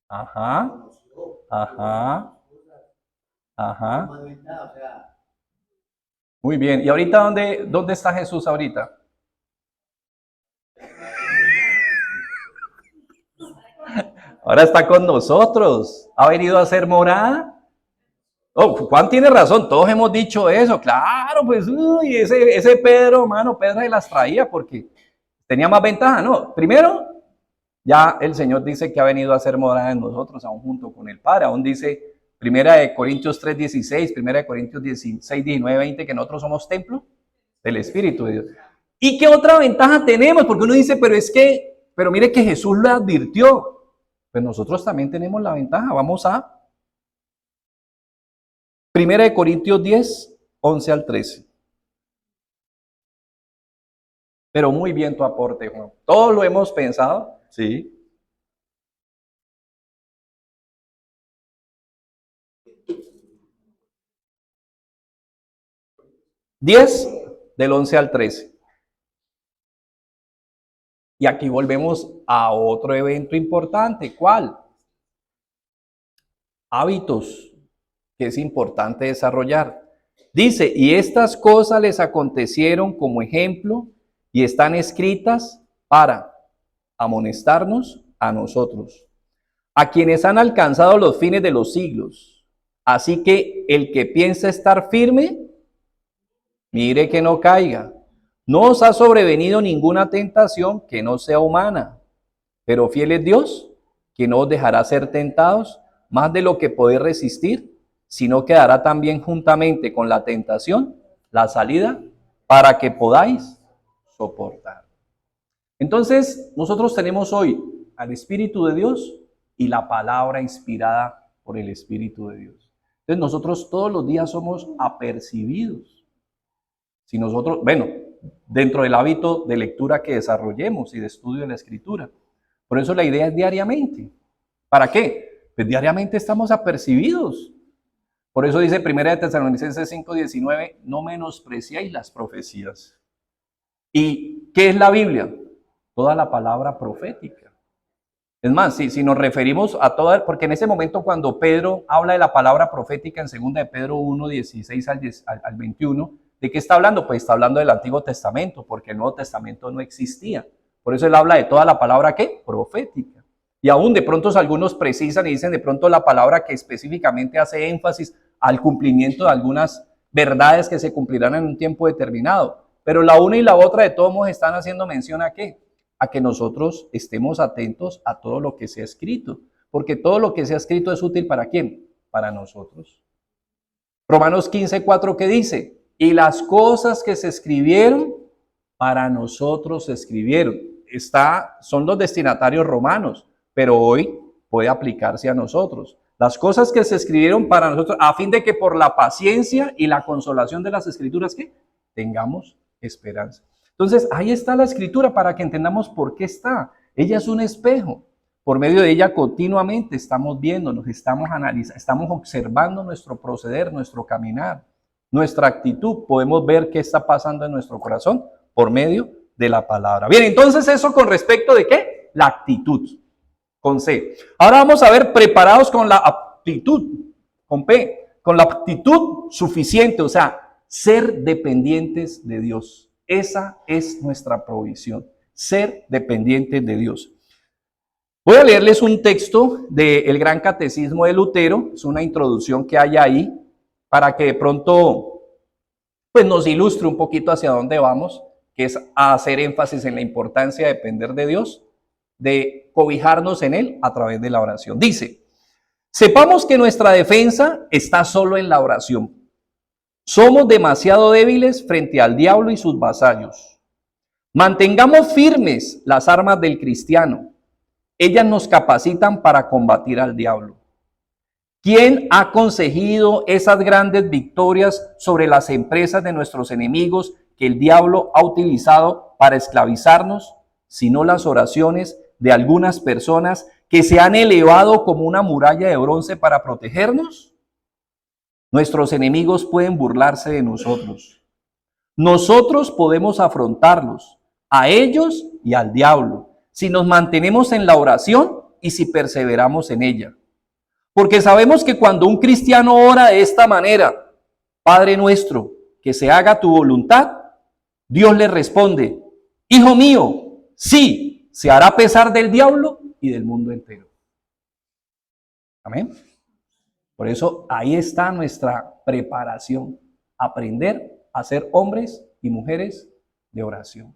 Ajá. Ajá, ajá. Más ventaja, o sea, Muy bien. ¿Y ahorita dónde está Jesús ahorita? Ahora está con nosotros. Ha venido a hacer morada. Oh, Juan tiene razón, todos hemos dicho eso. Claro, pues, uy, ese Pedro, hermano, Pedro se las traía porque tenía más ventaja, ¿no? Primero, ya el Señor dice que ha venido a hacer morada en nosotros, aún junto con el Padre. Aún dice Primera de Corintios 3:16, Primera de Corintios 16, 19, 20, que nosotros somos templo del Espíritu de Dios. ¿Y qué otra ventaja tenemos? Porque uno dice, pero mire que Jesús lo advirtió. Pues nosotros también tenemos la ventaja. Vamos a Primera de Corintios 10, 11 al 13. Pero muy bien tu aporte, Juan. Todos lo hemos pensado, sí. 10 del 11 al 13. Y aquí volvemos a otro evento importante. ¿Cuál? Hábitos que es importante desarrollar. Dice, y estas cosas les acontecieron como ejemplo y están escritas para amonestarnos a nosotros, a quienes han alcanzado los fines de los siglos. Así que el que piensa estar firme, mire que no caiga. No os ha sobrevenido ninguna tentación que no sea humana, pero fiel es Dios, que no os dejará ser tentados más de lo que podéis resistir, sino que dará también juntamente con la tentación la salida para que podáis soportar. Entonces, nosotros tenemos hoy al Espíritu de Dios y la palabra inspirada por el Espíritu de Dios. Entonces, nosotros todos los días somos apercibidos. Si nosotros, bueno, dentro del hábito de lectura que desarrollemos y de estudio de la Escritura. Por eso la idea es diariamente. ¿Para qué? Pues diariamente estamos apercibidos. Por eso dice 1 de Tesalonicenses 5:19, no menospreciáis las profecías. ¿Y qué es la Biblia? Toda la palabra profética. Es más, si nos referimos a toda, porque en ese momento cuando Pedro habla de la palabra profética en 2 de Pedro 1:16 al 21, ¿de qué está hablando? Pues está hablando del Antiguo Testamento, porque el Nuevo Testamento no existía. Por eso él habla de toda la palabra, ¿qué? Profética. Y aún de pronto algunos precisan y dicen de pronto la palabra que específicamente hace énfasis al cumplimiento de algunas verdades que se cumplirán en un tiempo determinado. Pero la una y la otra de todos modos están haciendo mención ¿a qué? A que nosotros estemos atentos a todo lo que se ha escrito. Porque todo lo que se ha escrito es útil ¿para quién? Para nosotros. Romanos 15:4, ¿qué dice? Y las cosas que se escribieron, para nosotros se escribieron. Son los destinatarios romanos, pero hoy puede aplicarse a nosotros. Las cosas que se escribieron para nosotros, a fin de que por la paciencia y la consolación de las escrituras, ¿qué? Tengamos esperanza. Entonces, ahí está la escritura para que entendamos por qué está. Ella es un espejo. Por medio de ella continuamente estamos viéndonos, estamos analizando, estamos observando nuestro proceder, nuestro caminar, nuestra actitud. Podemos ver qué está pasando en nuestro corazón por medio de la palabra. Bien, entonces eso con respecto de ¿qué? La actitud, con C. Ahora vamos a ver preparados con la aptitud, con P, con la aptitud suficiente, o sea, ser dependientes de Dios. Esa es nuestra provisión, ser dependientes de Dios. Voy a leerles un texto del Gran Catecismo de Lutero, es una introducción que hay ahí, para que de pronto pues, nos ilustre un poquito hacia dónde vamos, que es hacer énfasis en la importancia de depender de Dios, de cobijarnos en Él a través de la oración. Dice, sepamos que nuestra defensa está solo en la oración. Somos demasiado débiles frente al diablo y sus vasallos. Mantengamos firmes las armas del cristiano. Ellas nos capacitan para combatir al diablo. ¿Quién ha conseguido esas grandes victorias sobre las empresas de nuestros enemigos que el diablo ha utilizado para esclavizarnos, sino las oraciones de algunas personas que se han elevado como una muralla de bronce para protegernos? Nuestros enemigos pueden burlarse de nosotros. Nosotros podemos afrontarlos, a ellos y al diablo, si nos mantenemos en la oración y si perseveramos en ella. Porque sabemos que cuando un cristiano ora de esta manera, Padre nuestro, que se haga tu voluntad, Dios le responde, hijo mío, sí, se hará a pesar del diablo y del mundo entero. Amén. Por eso ahí está nuestra preparación, aprender a ser hombres y mujeres de oración.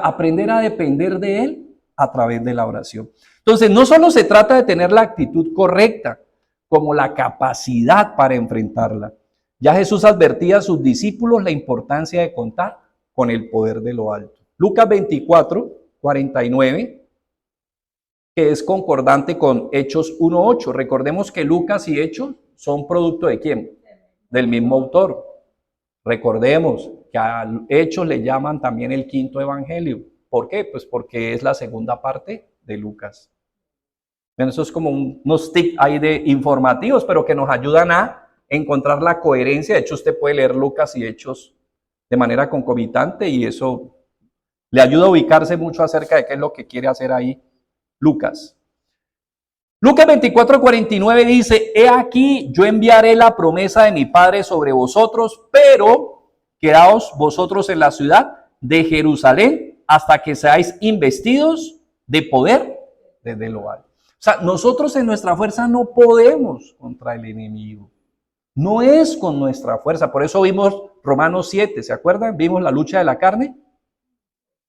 Aprender a depender de Él a través de la oración. Entonces, no solo se trata de tener la actitud correcta, como la capacidad para enfrentarla. Ya Jesús advertía a sus discípulos la importancia de contar con el poder de lo alto. Lucas 24, 49, que es concordante con Hechos 1:8. Recordemos que Lucas y Hechos son producto ¿de quién? Del mismo autor. Recordemos que a Hechos le llaman también el quinto evangelio. ¿Por qué? Pues porque es la segunda parte de Lucas. Eso es como unos tips ahí de informativos, pero que nos ayudan a encontrar la coherencia. De hecho, usted puede leer Lucas y Hechos de manera concomitante y eso le ayuda a ubicarse mucho acerca de qué es lo que quiere hacer ahí Lucas. Lucas 24:49 dice, he aquí, yo enviaré la promesa de mi Padre sobre vosotros, pero quedaos vosotros en la ciudad de Jerusalén hasta que seáis investidos de poder desde lo alto. O sea, nosotros en nuestra fuerza no podemos contra el enemigo. No es con nuestra fuerza. Por eso vimos Romanos 7, ¿se acuerdan? Vimos la lucha de la carne.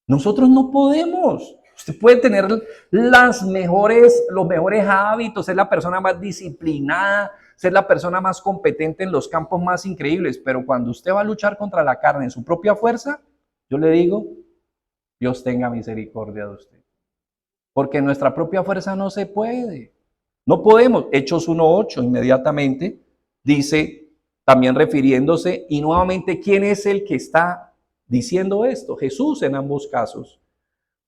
Nosotros no podemos. Usted puede tener los mejores hábitos, ser la persona más disciplinada, ser la persona más competente en los campos más increíbles, pero cuando usted va a luchar contra la carne en su propia fuerza, yo le digo, Dios tenga misericordia de usted. Porque en nuestra propia fuerza no se puede. No podemos. Hechos 1:8 inmediatamente dice, también refiriéndose, y nuevamente, ¿quién es el que está diciendo esto? Jesús en ambos casos.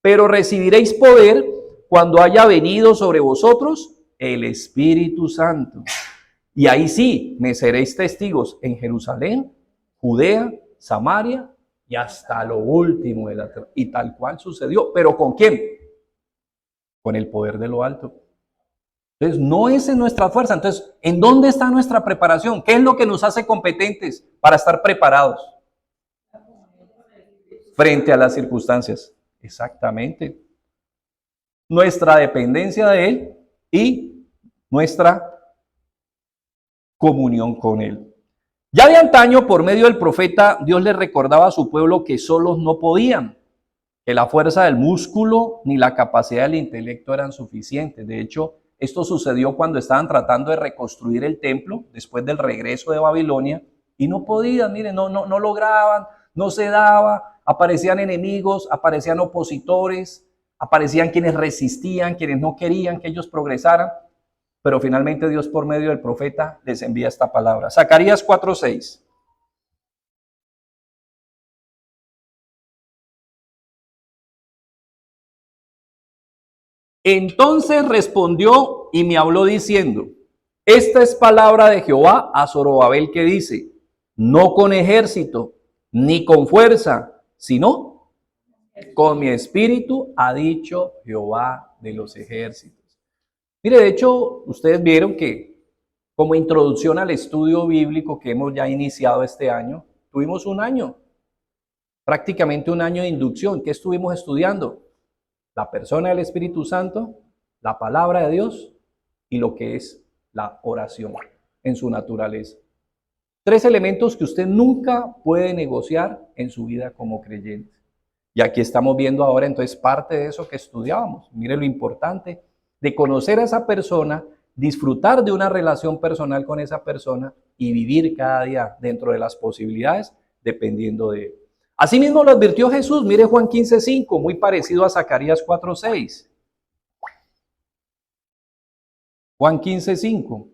Pero recibiréis poder cuando haya venido sobre vosotros el Espíritu Santo. Y ahí sí, me seréis testigos en Jerusalén, Judea, Samaria y hasta lo último de la tierra. Y tal cual sucedió. ¿Pero con quién? Con el poder de lo alto. Entonces, no es en nuestra fuerza. Entonces, ¿en dónde está nuestra preparación? ¿Qué es lo que nos hace competentes para estar preparados frente a las circunstancias? Exactamente. Nuestra dependencia de Él y nuestra comunión con Él. Ya de antaño, por medio del profeta, Dios le recordaba a su pueblo que solos no podían, que la fuerza del músculo ni la capacidad del intelecto eran suficientes. De hecho, esto sucedió cuando estaban tratando de reconstruir el templo después del regreso de Babilonia y no podían, miren, no lograban, no se daba, aparecían enemigos, aparecían opositores, aparecían quienes resistían, quienes no querían que ellos progresaran, pero finalmente Dios por medio del profeta les envía esta palabra. Zacarías 4:6. Entonces respondió y me habló diciendo, esta es palabra de Jehová a Zorobabel que dice, no con ejército ni con fuerza, sino con mi espíritu, ha dicho Jehová de los ejércitos. Mire, de hecho, ustedes vieron que como introducción al estudio bíblico que hemos ya iniciado este año, tuvimos un año, prácticamente un año de inducción. ¿Qué estuvimos estudiando? La persona del Espíritu Santo, la palabra de Dios y lo que es la oración en su naturaleza. 3 elementos que usted nunca puede negociar en su vida como creyente. Y aquí estamos viendo ahora entonces parte de eso que estudiábamos. Mire lo importante de conocer a esa persona, disfrutar de una relación personal con esa persona y vivir cada día dentro de las posibilidades dependiendo de él. Asimismo lo advirtió Jesús, mire Juan 15:5, muy parecido a Zacarías 4:6. Juan 15:5.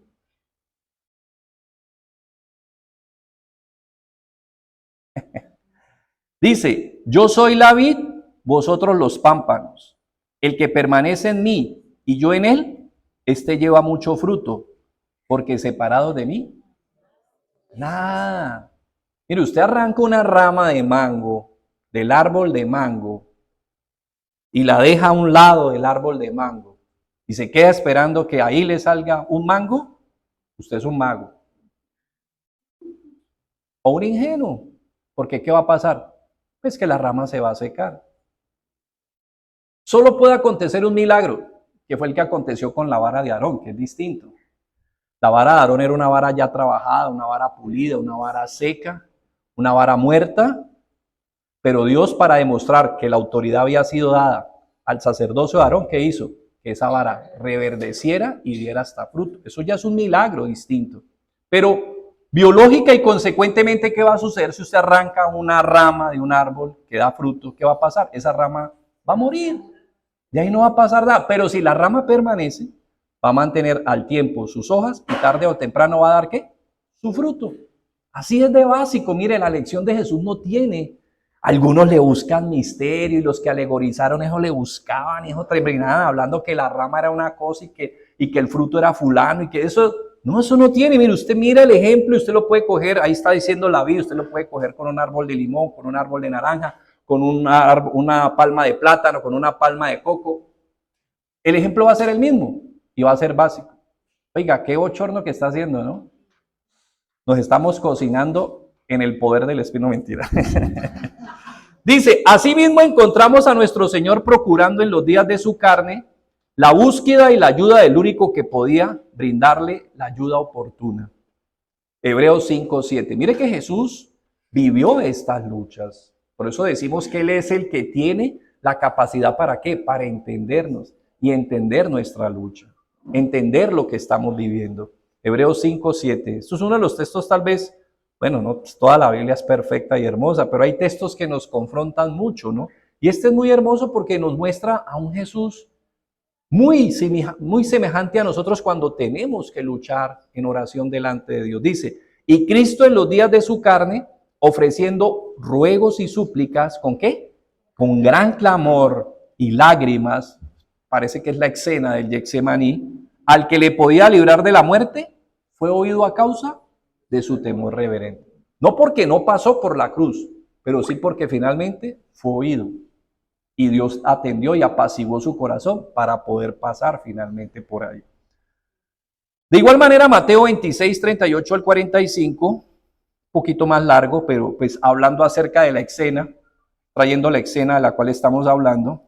Dice, yo soy la vid, vosotros los pámpanos. El que permanece en mí y yo en él, este lleva mucho fruto, porque separado de mí, nada. Mire, usted arranca una rama de mango, del árbol de mango, y la deja a un lado del árbol de mango. y se queda esperando que ahí le salga un mango, usted es un mago. O un ingenuo, porque ¿qué va a pasar? Pues que la rama se va a secar. Solo puede acontecer un milagro, que fue el que aconteció con la vara de Aarón, que es distinto. La vara de Aarón era una vara ya trabajada, una vara pulida, una vara seca, una vara muerta, pero Dios, para demostrar que la autoridad había sido dada al sacerdocio de Aarón, ¿qué hizo? Que esa vara reverdeciera y diera hasta fruto. Eso ya es un milagro distinto. Pero biológica y consecuentemente, ¿qué va a suceder si usted arranca una rama de un árbol que da fruto? ¿Qué va a pasar? Esa rama va a morir. De ahí no va a pasar nada. Pero si la rama permanece, va a mantener al tiempo sus hojas y tarde o temprano va a dar ¿qué? Su fruto. Así es de básico. Mire, la lección de Jesús no tiene. Algunos le buscan misterio y los que alegorizaron eso le buscaban, eso terminaban hablando que la rama era una cosa y que el fruto era fulano y que eso no tiene. Mire, usted mira el ejemplo y usted lo puede coger, ahí está diciendo la vida, usted lo puede coger con un árbol de limón, con un árbol de naranja, con una palma de plátano, con una palma de coco. El ejemplo va a ser el mismo y va a ser básico. Oiga, qué bochorno que está haciendo, ¿no? Nos estamos cocinando en el poder del Espíritu, mentira. Dice, asimismo encontramos a nuestro Señor procurando en los días de su carne la búsqueda y la ayuda del único que podía brindarle la ayuda oportuna. Hebreos 5:7. Mire que Jesús vivió estas luchas. Por eso decimos que Él es el que tiene la capacidad ¿para qué? Para entendernos y entender nuestra lucha, entender lo que estamos viviendo. Hebreos 5:7. Esto es uno de los textos tal vez, bueno, no toda la Biblia es perfecta y hermosa, pero hay textos que nos confrontan mucho, ¿no? Y este es muy hermoso porque nos muestra a un Jesús muy semejante a nosotros cuando tenemos que luchar en oración delante de Dios. Dice, y Cristo en los días de su carne, ofreciendo ruegos y súplicas, ¿con qué? Con gran clamor y lágrimas, parece que es la escena del Getsemaní, al que le podía librar de la muerte, fue oído a causa de su temor reverente. No porque no pasó por la cruz, pero sí porque finalmente fue oído. Y Dios atendió y apaciguó su corazón para poder pasar finalmente por ahí. De igual manera, Mateo 26, 38 al 45, un poquito más largo, pero pues hablando acerca de la escena, trayendo la escena de la cual estamos hablando.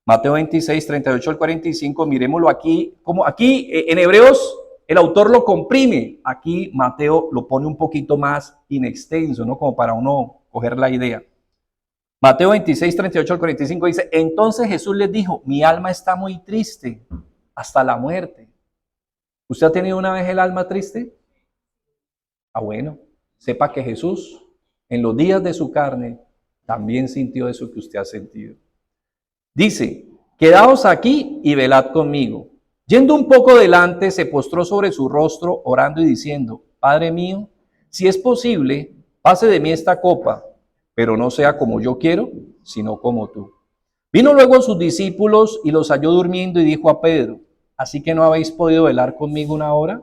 Mateo 26, 38 al 45, miremoslo aquí, como aquí en Hebreos el autor lo comprime, aquí Mateo lo pone un poquito más inextenso, ¿no? Como para uno coger la idea. Mateo 26, 38 al 45 dice, entonces Jesús les dijo, mi alma está muy triste hasta la muerte. ¿Usted ha tenido una vez el alma triste? Ah, bueno, sepa que Jesús en los días de su carne también sintió eso que usted ha sentido. Dice, quedaos aquí y velad conmigo. Yendo un poco delante, se postró sobre su rostro, orando y diciendo, Padre mío, si es posible, pase de mí esta copa, pero no sea como yo quiero, sino como tú. Vino luego a sus discípulos y los halló durmiendo y dijo a Pedro, ¿así que no habéis podido velar conmigo una hora?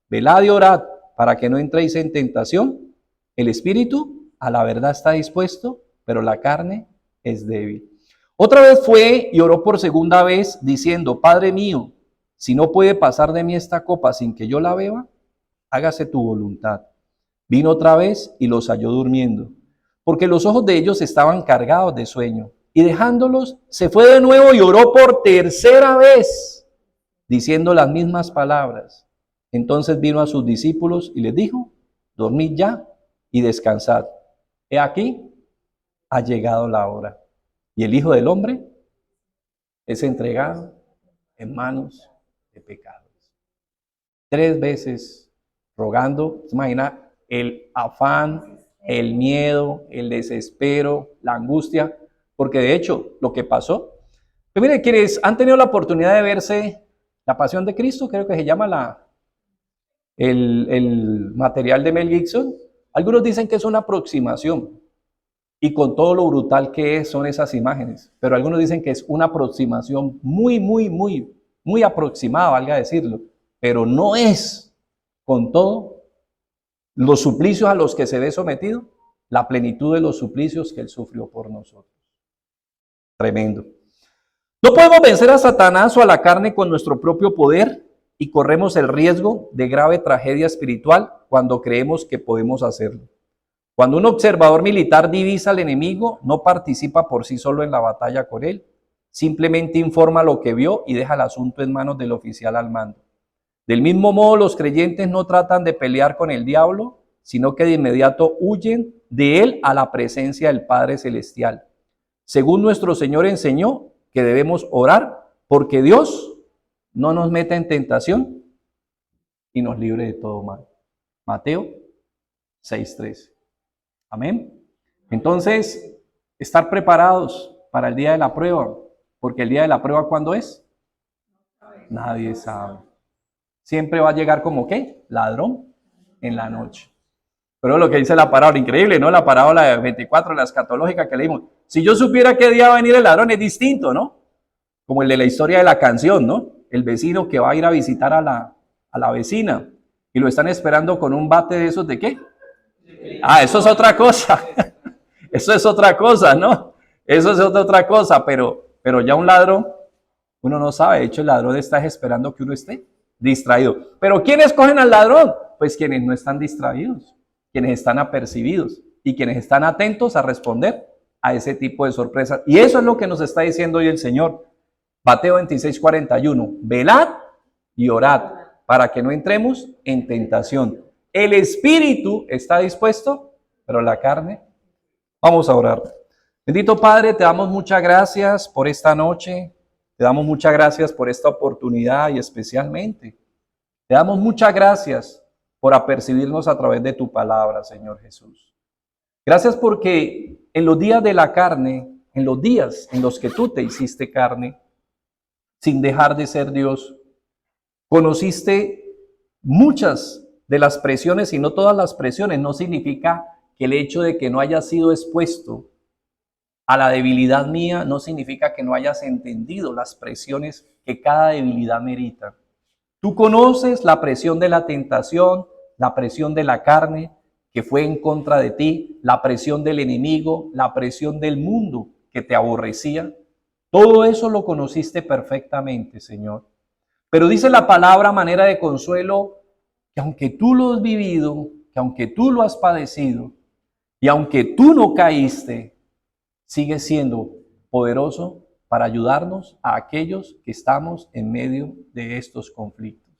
Velad y orad para que no entréis en tentación. El espíritu a la verdad está dispuesto, pero la carne es débil. Otra vez fue y oró por segunda vez, diciendo, Padre mío, si no puede pasar de mí esta copa sin que yo la beba, hágase tu voluntad. Vino otra vez y los halló durmiendo, porque los ojos de ellos estaban cargados de sueño. Y dejándolos, se fue de nuevo y oró por tercera vez, diciendo las mismas palabras. Entonces vino a sus discípulos y les dijo, dormid ya y descansad. He aquí, ha llegado la hora. Y el Hijo del Hombre es entregado en manos de pecadores. 3 veces rogando, ¿se imagina el afán, el miedo, el desespero, la angustia? Porque de hecho, lo que pasó, pues mire, quienes han tenido la oportunidad de verse La Pasión de Cristo, creo que se llama el material de Mel Gibson, algunos dicen que es una aproximación, y con todo lo brutal que son esas imágenes, pero algunos dicen que es una aproximación muy aproximada, valga decirlo, pero no es con todo los suplicios a los que se ve sometido, la plenitud de los suplicios que Él sufrió por nosotros. Tremendo. No podemos vencer a Satanás o a la carne con nuestro propio poder y corremos el riesgo de grave tragedia espiritual cuando creemos que podemos hacerlo. Cuando un observador militar divisa al enemigo, no participa por sí solo en la batalla con él, simplemente informa lo que vio y deja el asunto en manos del oficial al mando. Del mismo modo, los creyentes no tratan de pelear con el diablo, sino que de inmediato huyen de él a la presencia del Padre Celestial. Según nuestro Señor enseñó que debemos orar porque Dios no nos meta en tentación y nos libre de todo mal. Mateo 6:13. Amén. Entonces, estar preparados para el día de la prueba, porque el día de la prueba, ¿cuándo es? Nadie sabe. Siempre va a llegar como ¿qué? Ladrón en la noche. Pero lo que dice la parábola, increíble, ¿no? La parábola de 24, la escatológica que leímos. Si yo supiera qué día va a venir el ladrón, es distinto, ¿no? Como el de la historia de la canción, ¿no? El vecino que va a ir a visitar a la vecina y lo están esperando con un bate de esos, ¿de qué? Ah, eso es otra cosa. Eso es otra cosa, ¿no? Eso es otra cosa, pero ya un ladrón, uno no sabe. De hecho, el ladrón está esperando que uno esté distraído. Pero ¿quiénes escogen al ladrón? Pues quienes no están distraídos, quienes están apercibidos y quienes están atentos a responder a ese tipo de sorpresas. Y eso es lo que nos está diciendo hoy el Señor. Mateo 26:41. Velad y orad para que no entremos en tentación. El espíritu está dispuesto, pero la carne. Vamos a orar. Bendito Padre, te damos muchas gracias por esta noche. Te damos muchas gracias por esta oportunidad y especialmente te damos muchas gracias por apercibirnos a través de tu palabra, Señor Jesús. Gracias porque en los días de la carne, en los días en los que tú te hiciste carne, sin dejar de ser Dios, conociste muchas de las presiones y no todas las presiones. No significa que el hecho de que no hayas sido expuesto a la debilidad mía no significa que no hayas entendido las presiones que cada debilidad merita. Tú conoces la presión de la tentación, la presión de la carne que fue en contra de ti, la presión del enemigo, la presión del mundo que te aborrecía. Todo eso lo conociste perfectamente, Señor. Pero dice la palabra a manera de consuelo que aunque tú lo has vivido, que aunque tú lo has padecido y aunque tú no caíste, sigue siendo poderoso para ayudarnos a aquellos que estamos en medio de estos conflictos.